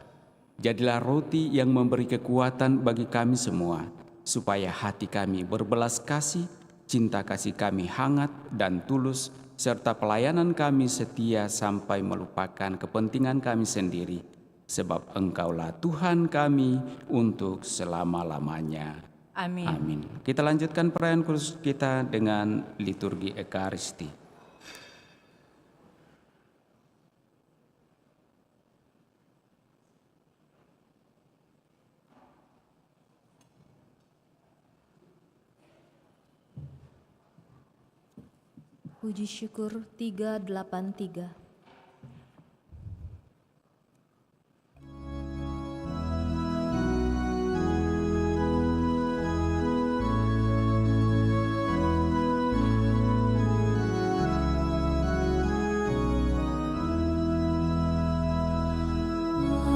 Jadilah roti yang memberi kekuatan bagi kami semua, supaya hati kami berbelas kasih, cinta kasih kami hangat dan tulus, serta pelayanan kami setia sampai melupakan kepentingan kami sendiri, sebab Engkaulah Tuhan kami untuk selama-lamanya. Amin. Amin. Kita lanjutkan perayaan kudus kita dengan liturgi Ekaristi. Puji syukur 383.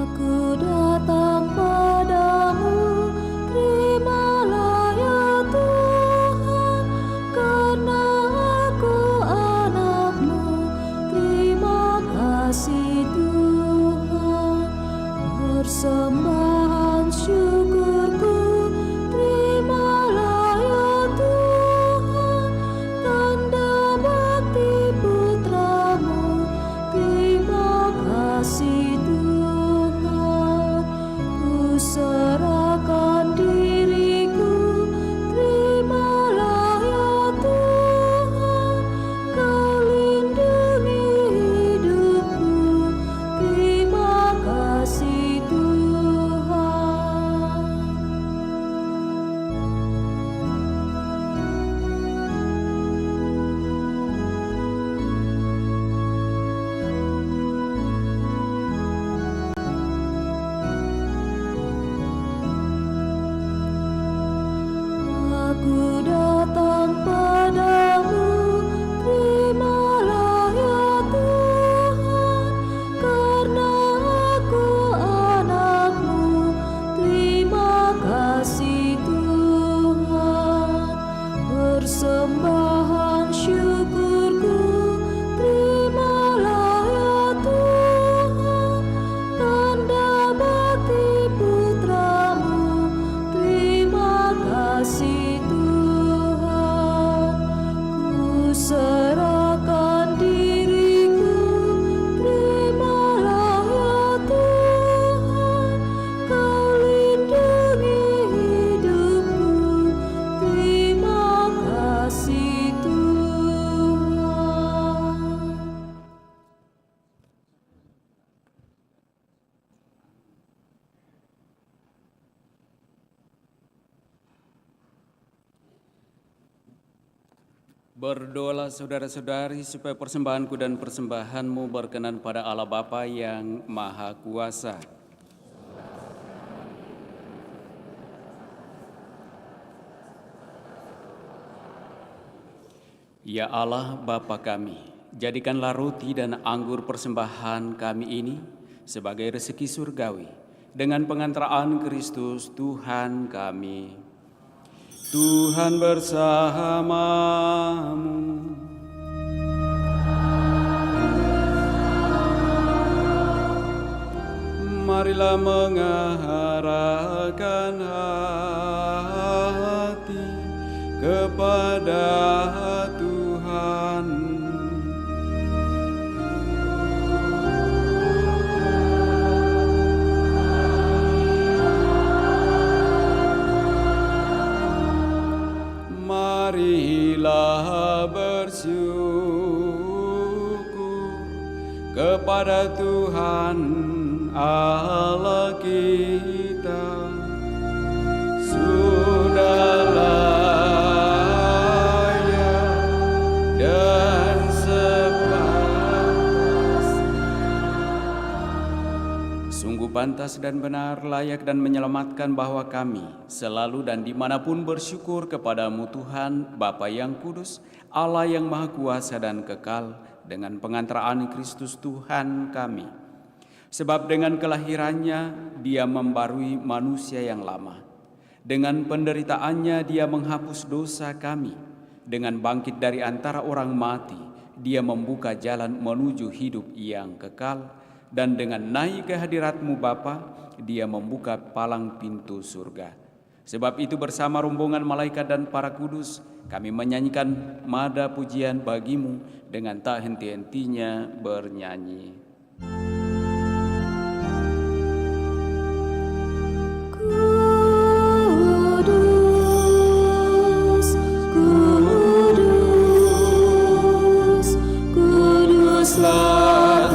Aku datang padamu, terimalah ya Tuhan, karena aku anak-Mu. Terima kasih Tuhan, persembahan syukurku, terimalah ya Tuhan, tanda bakti putra-Mu. Terima kasih Tuhan, ku serahkan diriku, terimalah ya Tuhan, Kau lindungi hidupku. Terima kasih Tuhan. Aku datang padamu, terimalah ya Tuhan, karena aku anak-Mu. Terima kasih Tuhan, persembahan syukurku, terimalah ya Tuhan, tanda bakti putra-Mu. Terima kasih Tuhan, ku serahkan diriku, terimalah ya Tuhan, Kau lindungi hidupku. Terima kasih Tuhan. Berdoalah saudara-saudari supaya persembahanku dan persembahanmu berkenan pada Allah Bapa yang Maha Kuasa. Ya Allah Bapa kami, jadikanlah roti dan anggur persembahan kami ini sebagai rezeki surgawi dengan pengantaraan Kristus Tuhan kami. Tuhan bersamamu. Marilah mengarahkan hati kepada Tuhan. Marilah bersyukur kepada Tuhan Allah kita. Sudah layak dan pantas dan benar, layak dan menyelamatkan bahwa kami selalu dan dimanapun bersyukur kepadamu Tuhan, Bapa yang kudus, Allah yang maha kuasa dan kekal, dengan pengantaraan Kristus Tuhan kami. Sebab dengan kelahirannya Dia membarui manusia yang lama. Dengan penderitaannya Dia menghapus dosa kami. Dengan bangkit dari antara orang mati, Dia membuka jalan menuju hidup yang kekal. Dan dengan naik ke hadirat-Mu Bapa, Dia membuka palang pintu surga. Sebab itu bersama rombongan malaikat dan para kudus, kami menyanyikan mada pujian bagi-Mu dengan tak henti-hentinya bernyanyi. Kudus, kudus, kuduslah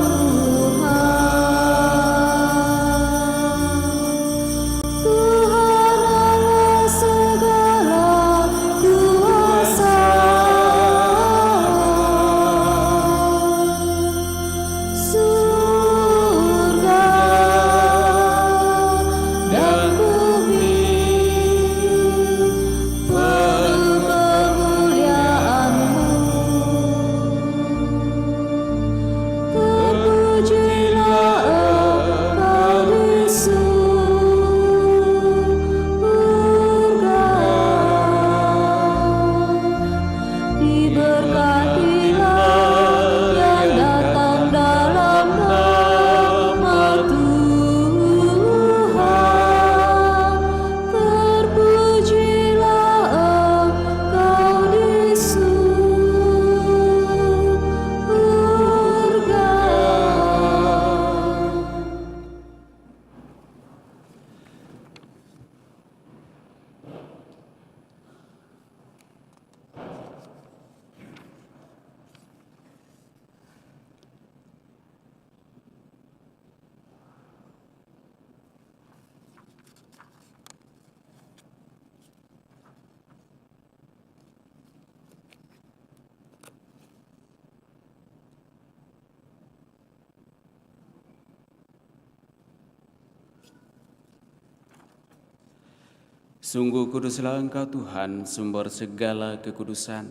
Sungguh kuduslah Engkau Tuhan, sumber segala kekudusan.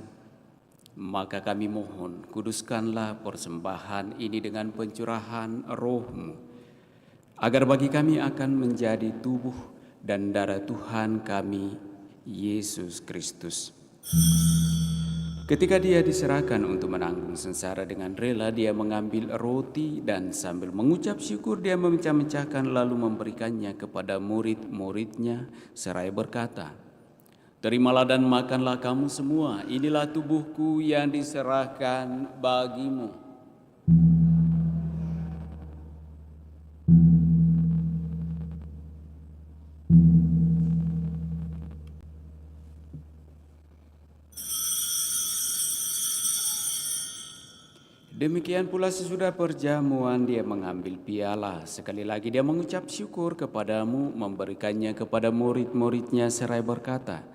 Maka kami mohon, kuduskanlah persembahan ini dengan pencurahan Roh-Mu, agar bagi kami akan menjadi tubuh dan darah Tuhan kami, Yesus Kristus. Ketika Dia diserahkan untuk menanggung sengsara dengan rela, Dia mengambil roti dan sambil mengucap syukur Dia memecah-mecahkan lalu memberikannya kepada murid-muridnya seraya berkata, "Terimalah dan makanlah kamu semua, inilah tubuhku yang diserahkan bagimu." Demikian pula sesudah perjamuan Dia mengambil piala. Sekali lagi Dia mengucap syukur kepadamu, memberikannya kepada murid-muridnya seraya berkata,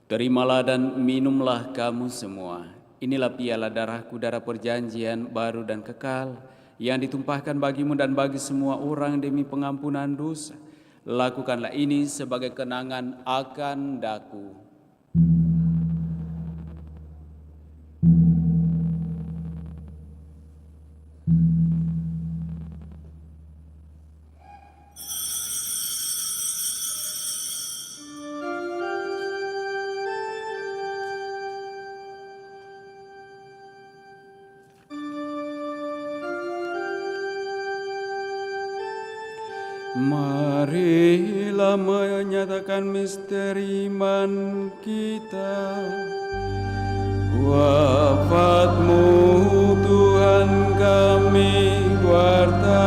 "Terimalah dan minumlah kamu semua. Inilah piala darahku, darah perjanjian baru dan kekal, yang ditumpahkan bagimu dan bagi semua orang demi pengampunan dosa. Lakukanlah ini sebagai kenangan akan daku." Marilah menyatakan misteri iman kita. Wafat-Mu Tuhan kami wartakan,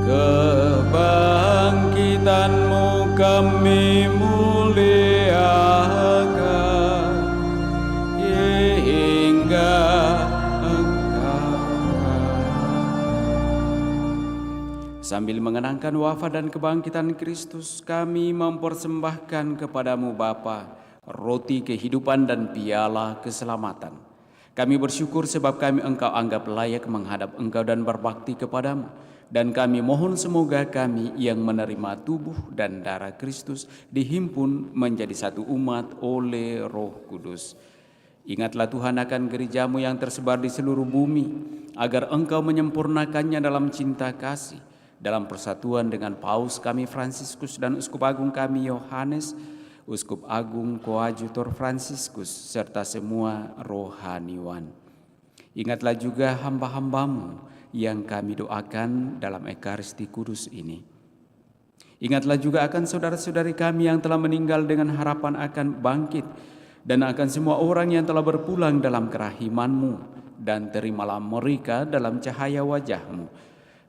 kebangkitan-Mu kami muliakan, hingga sambil mengenangkan wafat dan kebangkitan Kristus, kami mempersembahkan kepadamu Bapa, roti kehidupan dan piala keselamatan. Kami bersyukur sebab Engkau anggap layak menghadap Engkau dan berbakti kepadamu. Dan kami mohon semoga kami yang menerima tubuh dan darah Kristus dihimpun menjadi satu umat oleh Roh Kudus. Ingatlah Tuhan akan gerejamu yang tersebar di seluruh bumi, agar Engkau menyempurnakannya dalam cinta kasih, dalam persatuan dengan Paus kami Fransiskus dan Uskup Agung kami Yohanes, Uskup Agung Koadjutor Fransiskus, serta semua rohaniwan. Ingatlah juga hamba-hambamu yang kami doakan dalam Ekaristi Kudus ini. Ingatlah juga akan saudara-saudari kami yang telah meninggal dengan harapan akan bangkit, dan akan semua orang yang telah berpulang dalam kerahiman-Mu, dan terimalah mereka dalam cahaya wajah-Mu.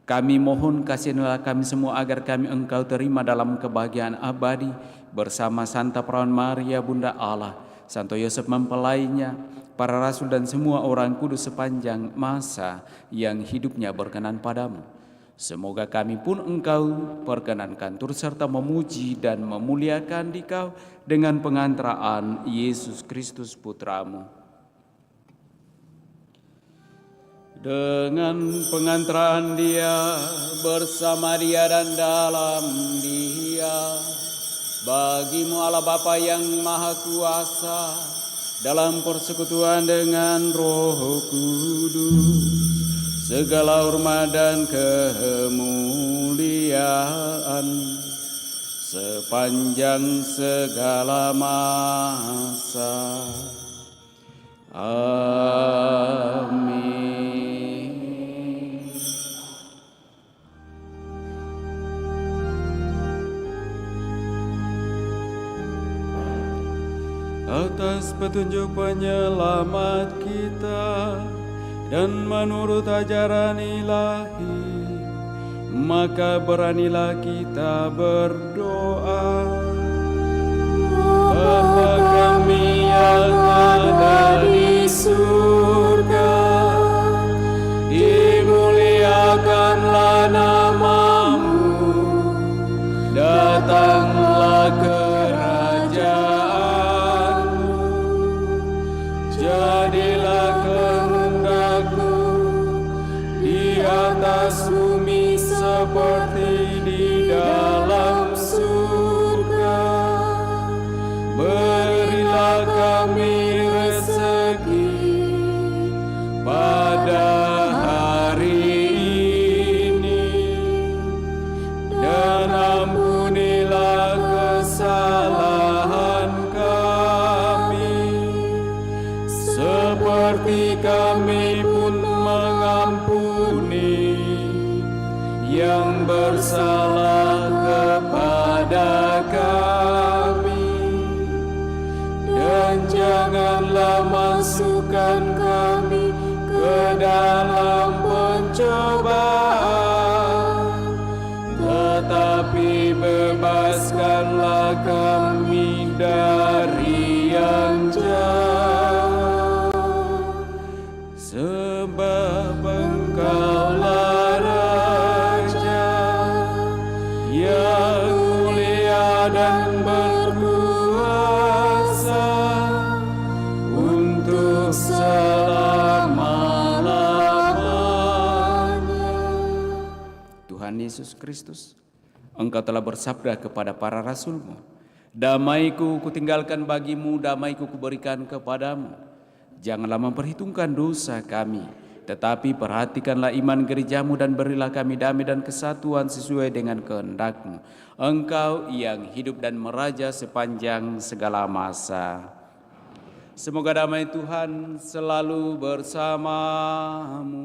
Kami mohon kasihilah kami semua agar kami Engkau terima dalam kebahagiaan abadi bersama Santa Perawan Maria Bunda Allah, Santo Yosef mempelainya, para rasul dan semua orang kudus sepanjang masa yang hidupnya berkenan padamu. Semoga kami pun Engkau perkenankan turut serta memuji dan memuliakan Dikau dengan pengantaraan Yesus Kristus Putramu. Dengan pengantaraan Dia, bersama Dia dan dalam Dia, bagimu Allah Bapa yang Maha Kuasa, dalam persekutuan dengan Roh Kudus, segala hormat dan kemuliaan sepanjang segala masa. Amin. Atas petunjuk penyelamat kita dan menurut ajaran ilahi, maka beranilah kita berdoa. Bapa kami yang ada di surga, dimuliakanlah nama-Mu, datanglah kerajaan-Mu, jadilah kehendak-Mu di atas bumi seperti di dalam surga. Berilah kami rezeki pada hari ini, dan ampunilah kesalahan kami, seperti kami pun mengampuni yang bersalah kepada kami. Dan janganlah masukkan kami ke dalam pencobaan, tetapi bebaskanlah kami dari yang jahat. Sebab Engkaulah Raja yang mulia dan berkuasa untuk selama-lamanya. Tuhan Yesus Kristus, Engkau telah bersabda kepada para rasul-Mu, "Damai-Ku kutinggalkan bagimu, damai-Ku kuberikan kepadamu." Janganlah memperhitungkan dosa kami, tetapi perhatikanlah iman gereja-Mu dan berilah kami damai dan kesatuan sesuai dengan kehendak-Mu. Engkau yang hidup dan meraja sepanjang segala masa. Semoga damai Tuhan selalu bersamamu.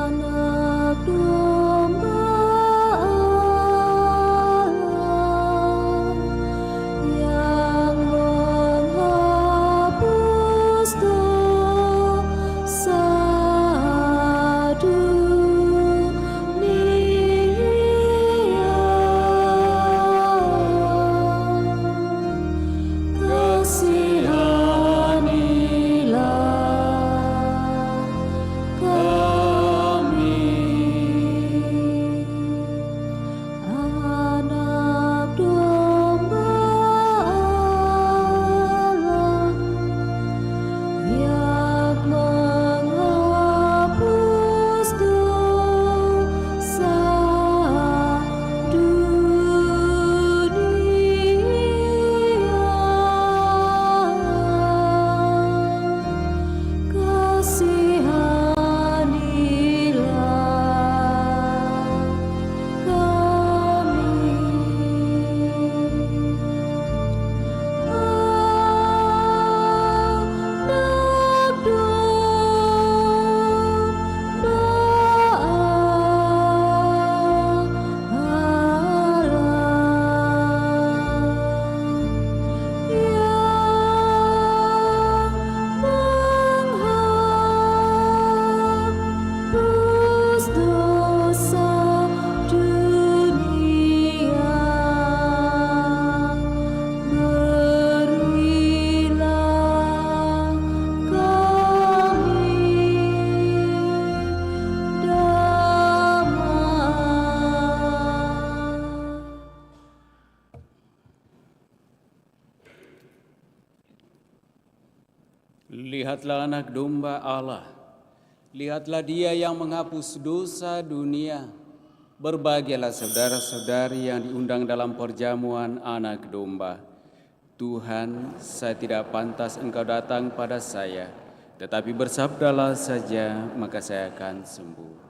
Anak domba Allah Lihatlah anak domba Allah. Lihatlah dia yang menghapus dosa dunia. Berbahagialah saudara-saudari yang diundang dalam perjamuan anak domba. Tuhan, saya tidak pantas Engkau datang pada saya, tetapi bersabdalah saja, maka saya akan sembuh.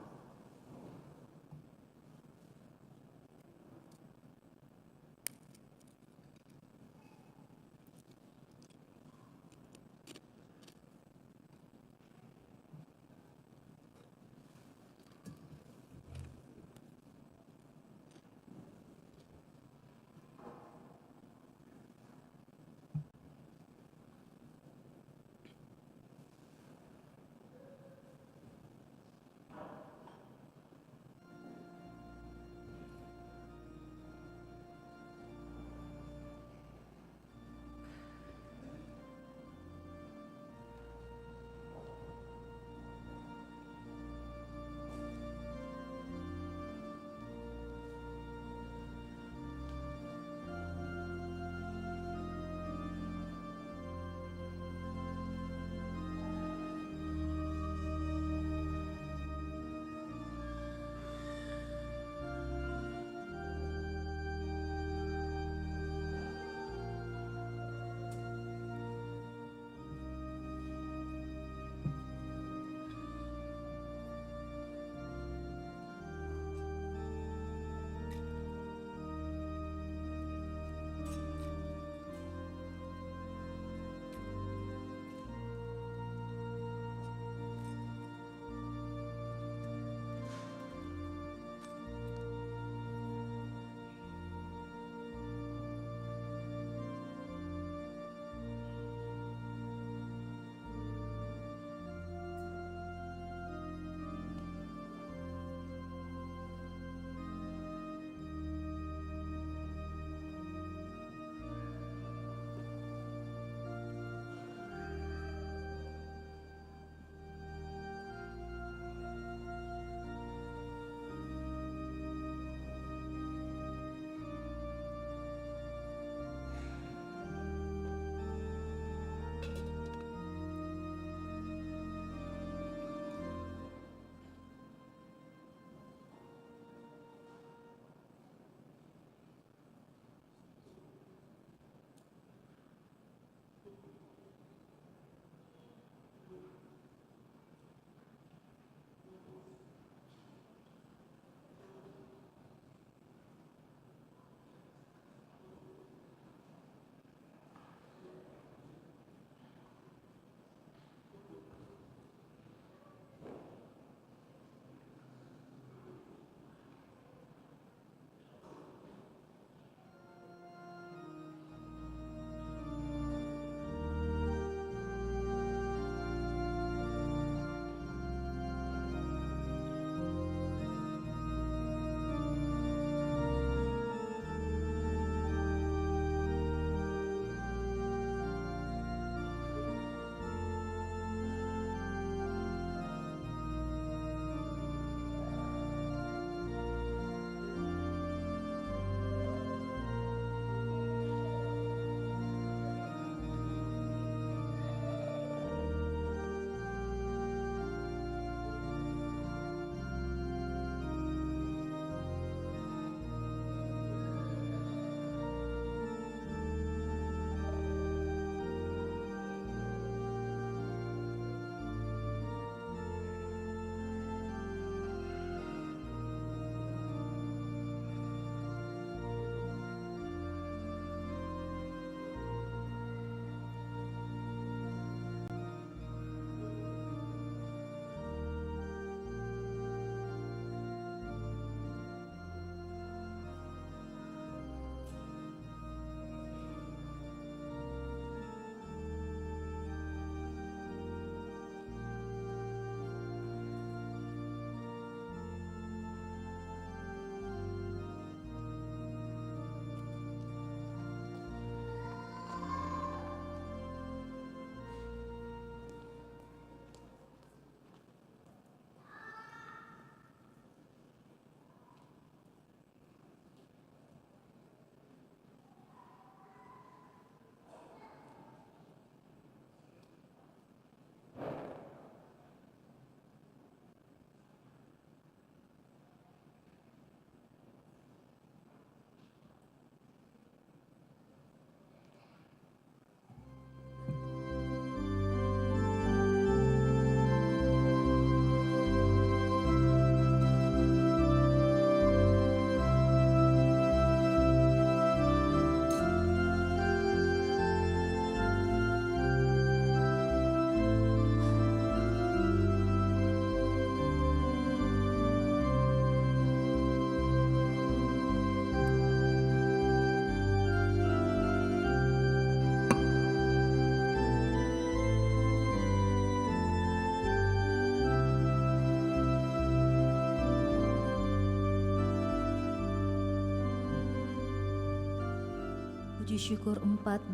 Puji syukur 428.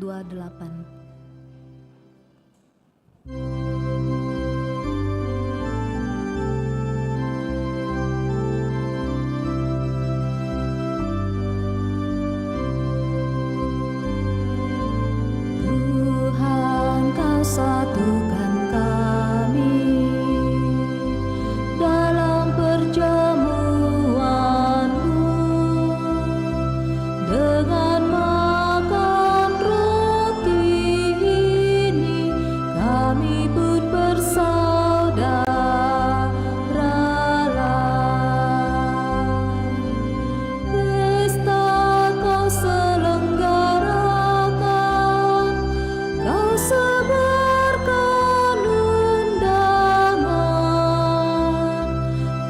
Tuhan, Kau satukan kami dalam perjamuan-Mu dengan makan roti ini, kami pun bersaudaralah. Pesta Kau selenggarakan, Kau sebarkan undangan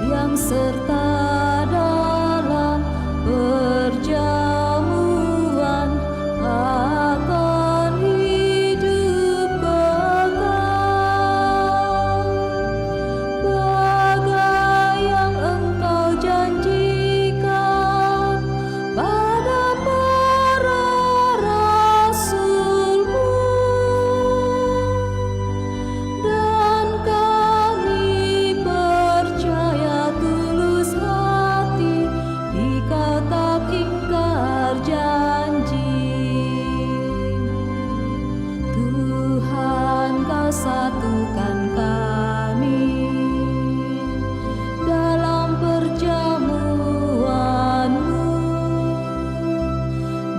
yang serta dalam perjamuan akan hidup kekal. Bagai yang Engkau janjikan pada para rasul-Mu, dan kami percaya tulus hati di Kau tak ingkar janji. Tuhan, Kau satukan kami dalam perjamuan-Mu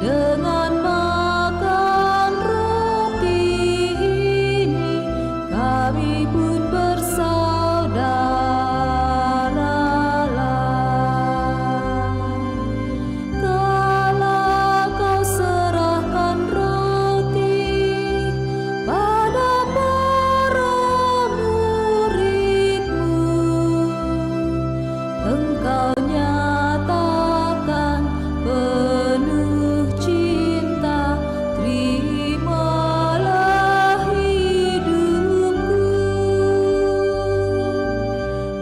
dengan makan roti ini, kami pun bersaudaralah. Kala Kau serahkan roti pada para murid-Mu, Engkau nyatakan penuh cinta, terimalah hidupku.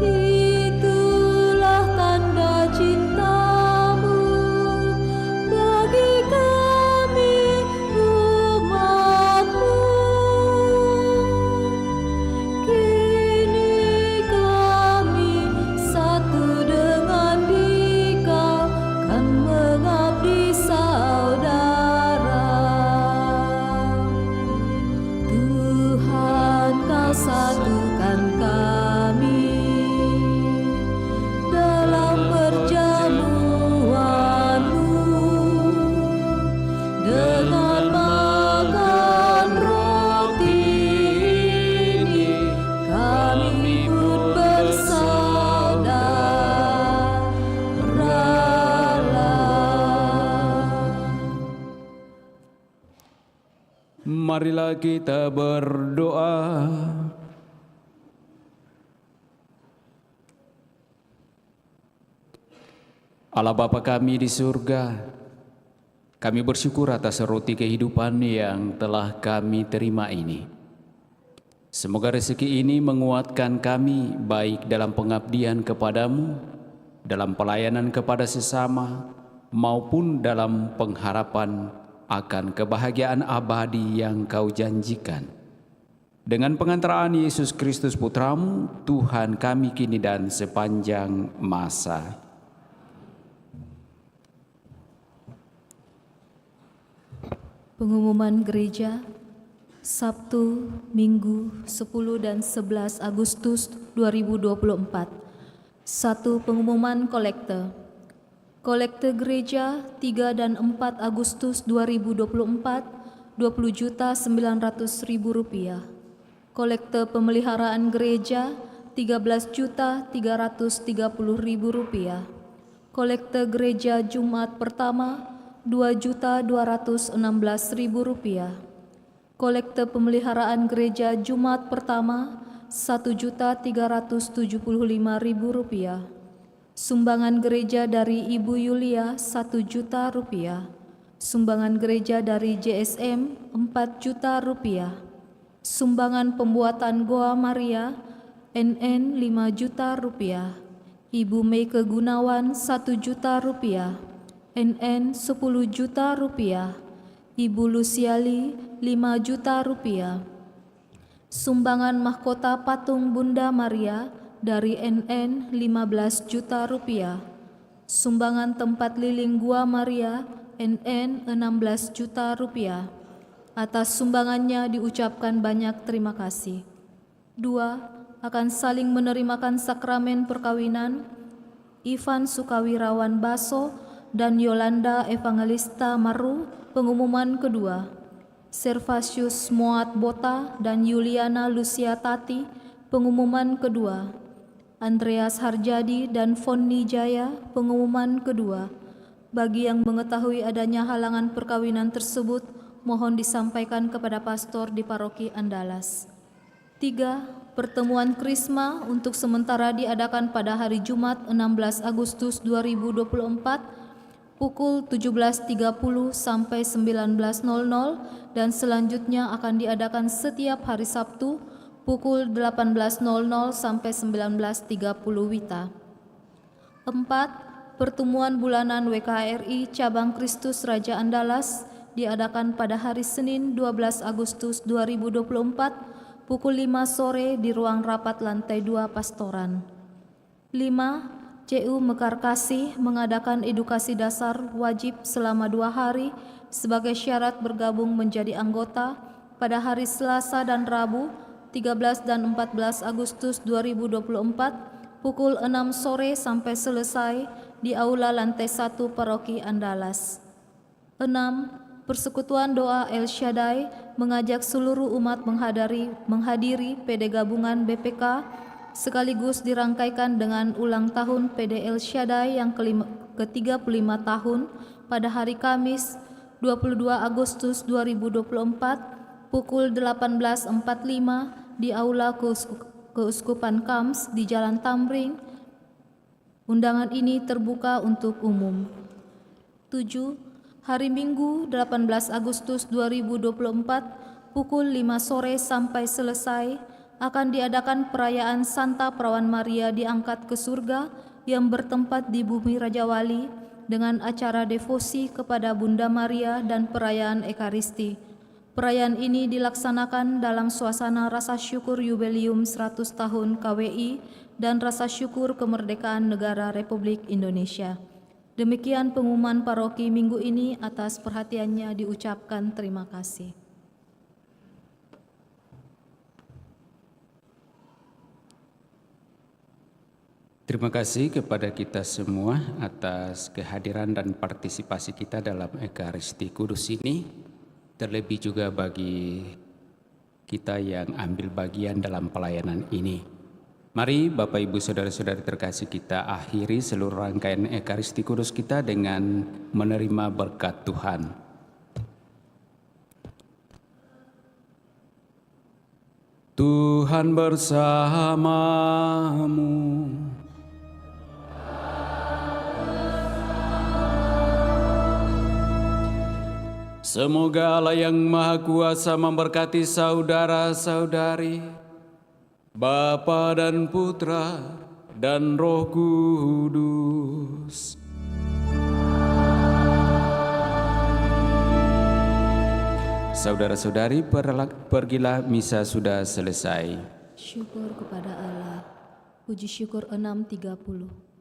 Itulah tanda cinta-Mu bagi kami umat-Mu. Kini kami satu dengan Dikau, kan mengabdi saudara. Tuhan, Kau satukan kami dalam perjamuan-Mu dengan makan roti ini, kami pun bersaudaralah. Marilah kita berdoa. Allah Bapa kami di surga, kami bersyukur atas roti kehidupan yang telah kami terima ini. Semoga rezeki ini menguatkan kami baik dalam pengabdian kepadamu, dalam pelayanan kepada sesama, maupun dalam pengharapan akan kebahagiaan abadi yang Kau janjikan. Dengan pengantaraan Yesus Kristus Putramu, Tuhan kami kini dan sepanjang masa. Pengumuman gereja Sabtu, Minggu 10 dan 11 Agustus 2024. 1. Pengumuman kolekte. Kolekte gereja 3 dan 4 Agustus 2024 20.900.000 rupiah. Kolekte pemeliharaan gereja 13.330.000 rupiah. Kolekte gereja Jumat pertama 2.216.000 rupiah. Kolekte pemeliharaan gereja Jumat pertama 1.375.000 rupiah. Sumbangan gereja dari Ibu Yulia 1 juta rupiah. Sumbangan gereja dari JSM 4 juta rupiah. Sumbangan pembuatan Goa Maria NN 5 juta rupiah. Ibu Meike Gunawan 1 juta rupiah. NN 10 juta rupiah. Ibu Lusiali 5 juta rupiah. Sumbangan mahkota patung Bunda Maria dari NN 15 juta rupiah. Sumbangan tempat liling Gua Maria NN 16 juta rupiah. Atas sumbangannya diucapkan banyak terima kasih. 2. Akan saling menerimakan sakramen perkawinan Ivan Sukawirawan Baso dan Yolanda Evangelista Maru, pengumuman kedua. Servasius Moat Bota dan Yuliana Lucia Tati, pengumuman kedua. Andreas Harjadi dan Fonni Jaya, pengumuman kedua. Bagi yang mengetahui adanya halangan perkawinan tersebut, mohon disampaikan kepada pastor di paroki Andalas. 3. Pertemuan Krisma untuk sementara diadakan pada hari Jumat 16 Agustus 2024 pukul 17.30 sampai 19.00 dan selanjutnya akan diadakan setiap hari Sabtu pukul 18.00 sampai 19.30 WITA. 4. Pertemuan bulanan WKRI Cabang Kristus Raja Andalas diadakan pada hari Senin 12 Agustus 2024 pukul 5 sore di ruang rapat lantai 2 Pastoran. 5. CU Mekar Kasih mengadakan edukasi dasar wajib selama 2 hari sebagai syarat bergabung menjadi anggota pada hari Selasa dan Rabu 13 dan 14 Agustus 2024 pukul 6 sore sampai selesai di Aula Lantai 1 Paroki Andalas. 6. Persekutuan Doa El Shaddai mengajak seluruh umat menghadiri PD Gabungan BPK sekaligus dirangkaikan dengan ulang tahun PD El Shaddai yang ke-35 tahun pada hari Kamis 22 Agustus 2024 pukul 18.45 di Aula Keuskupan Kams di Jalan Tamrin. Undangan ini terbuka untuk umum. 7. Hari Minggu 18 Agustus 2024 pukul 5 sore sampai selesai akan diadakan perayaan Santa Perawan Maria diangkat ke surga yang bertempat di Bumi Raja Wali dengan acara devosi kepada Bunda Maria dan perayaan Ekaristi. Perayaan ini dilaksanakan dalam suasana rasa syukur Jubileum 100 tahun KWI dan rasa syukur kemerdekaan negara Republik Indonesia. Demikian pengumuman paroki minggu ini, atas perhatiannya diucapkan terima kasih. Terima kasih kepada kita semua atas kehadiran dan partisipasi kita dalam Ekaristi Kudus ini, terlebih juga bagi kita yang ambil bagian dalam pelayanan ini. Mari Bapak Ibu Saudara-saudari terkasih, kita akhiri seluruh rangkaian Ekaristi Kudus kita dengan menerima berkat Tuhan. Tuhan bersamamu. Semoga Allah yang Maha Kuasa memberkati saudara-saudari, Bapa dan Putra dan Roh Kudus. Saudara-saudari, pergilah, misa sudah selesai. Syukur kepada Allah. Puji syukur 6:30.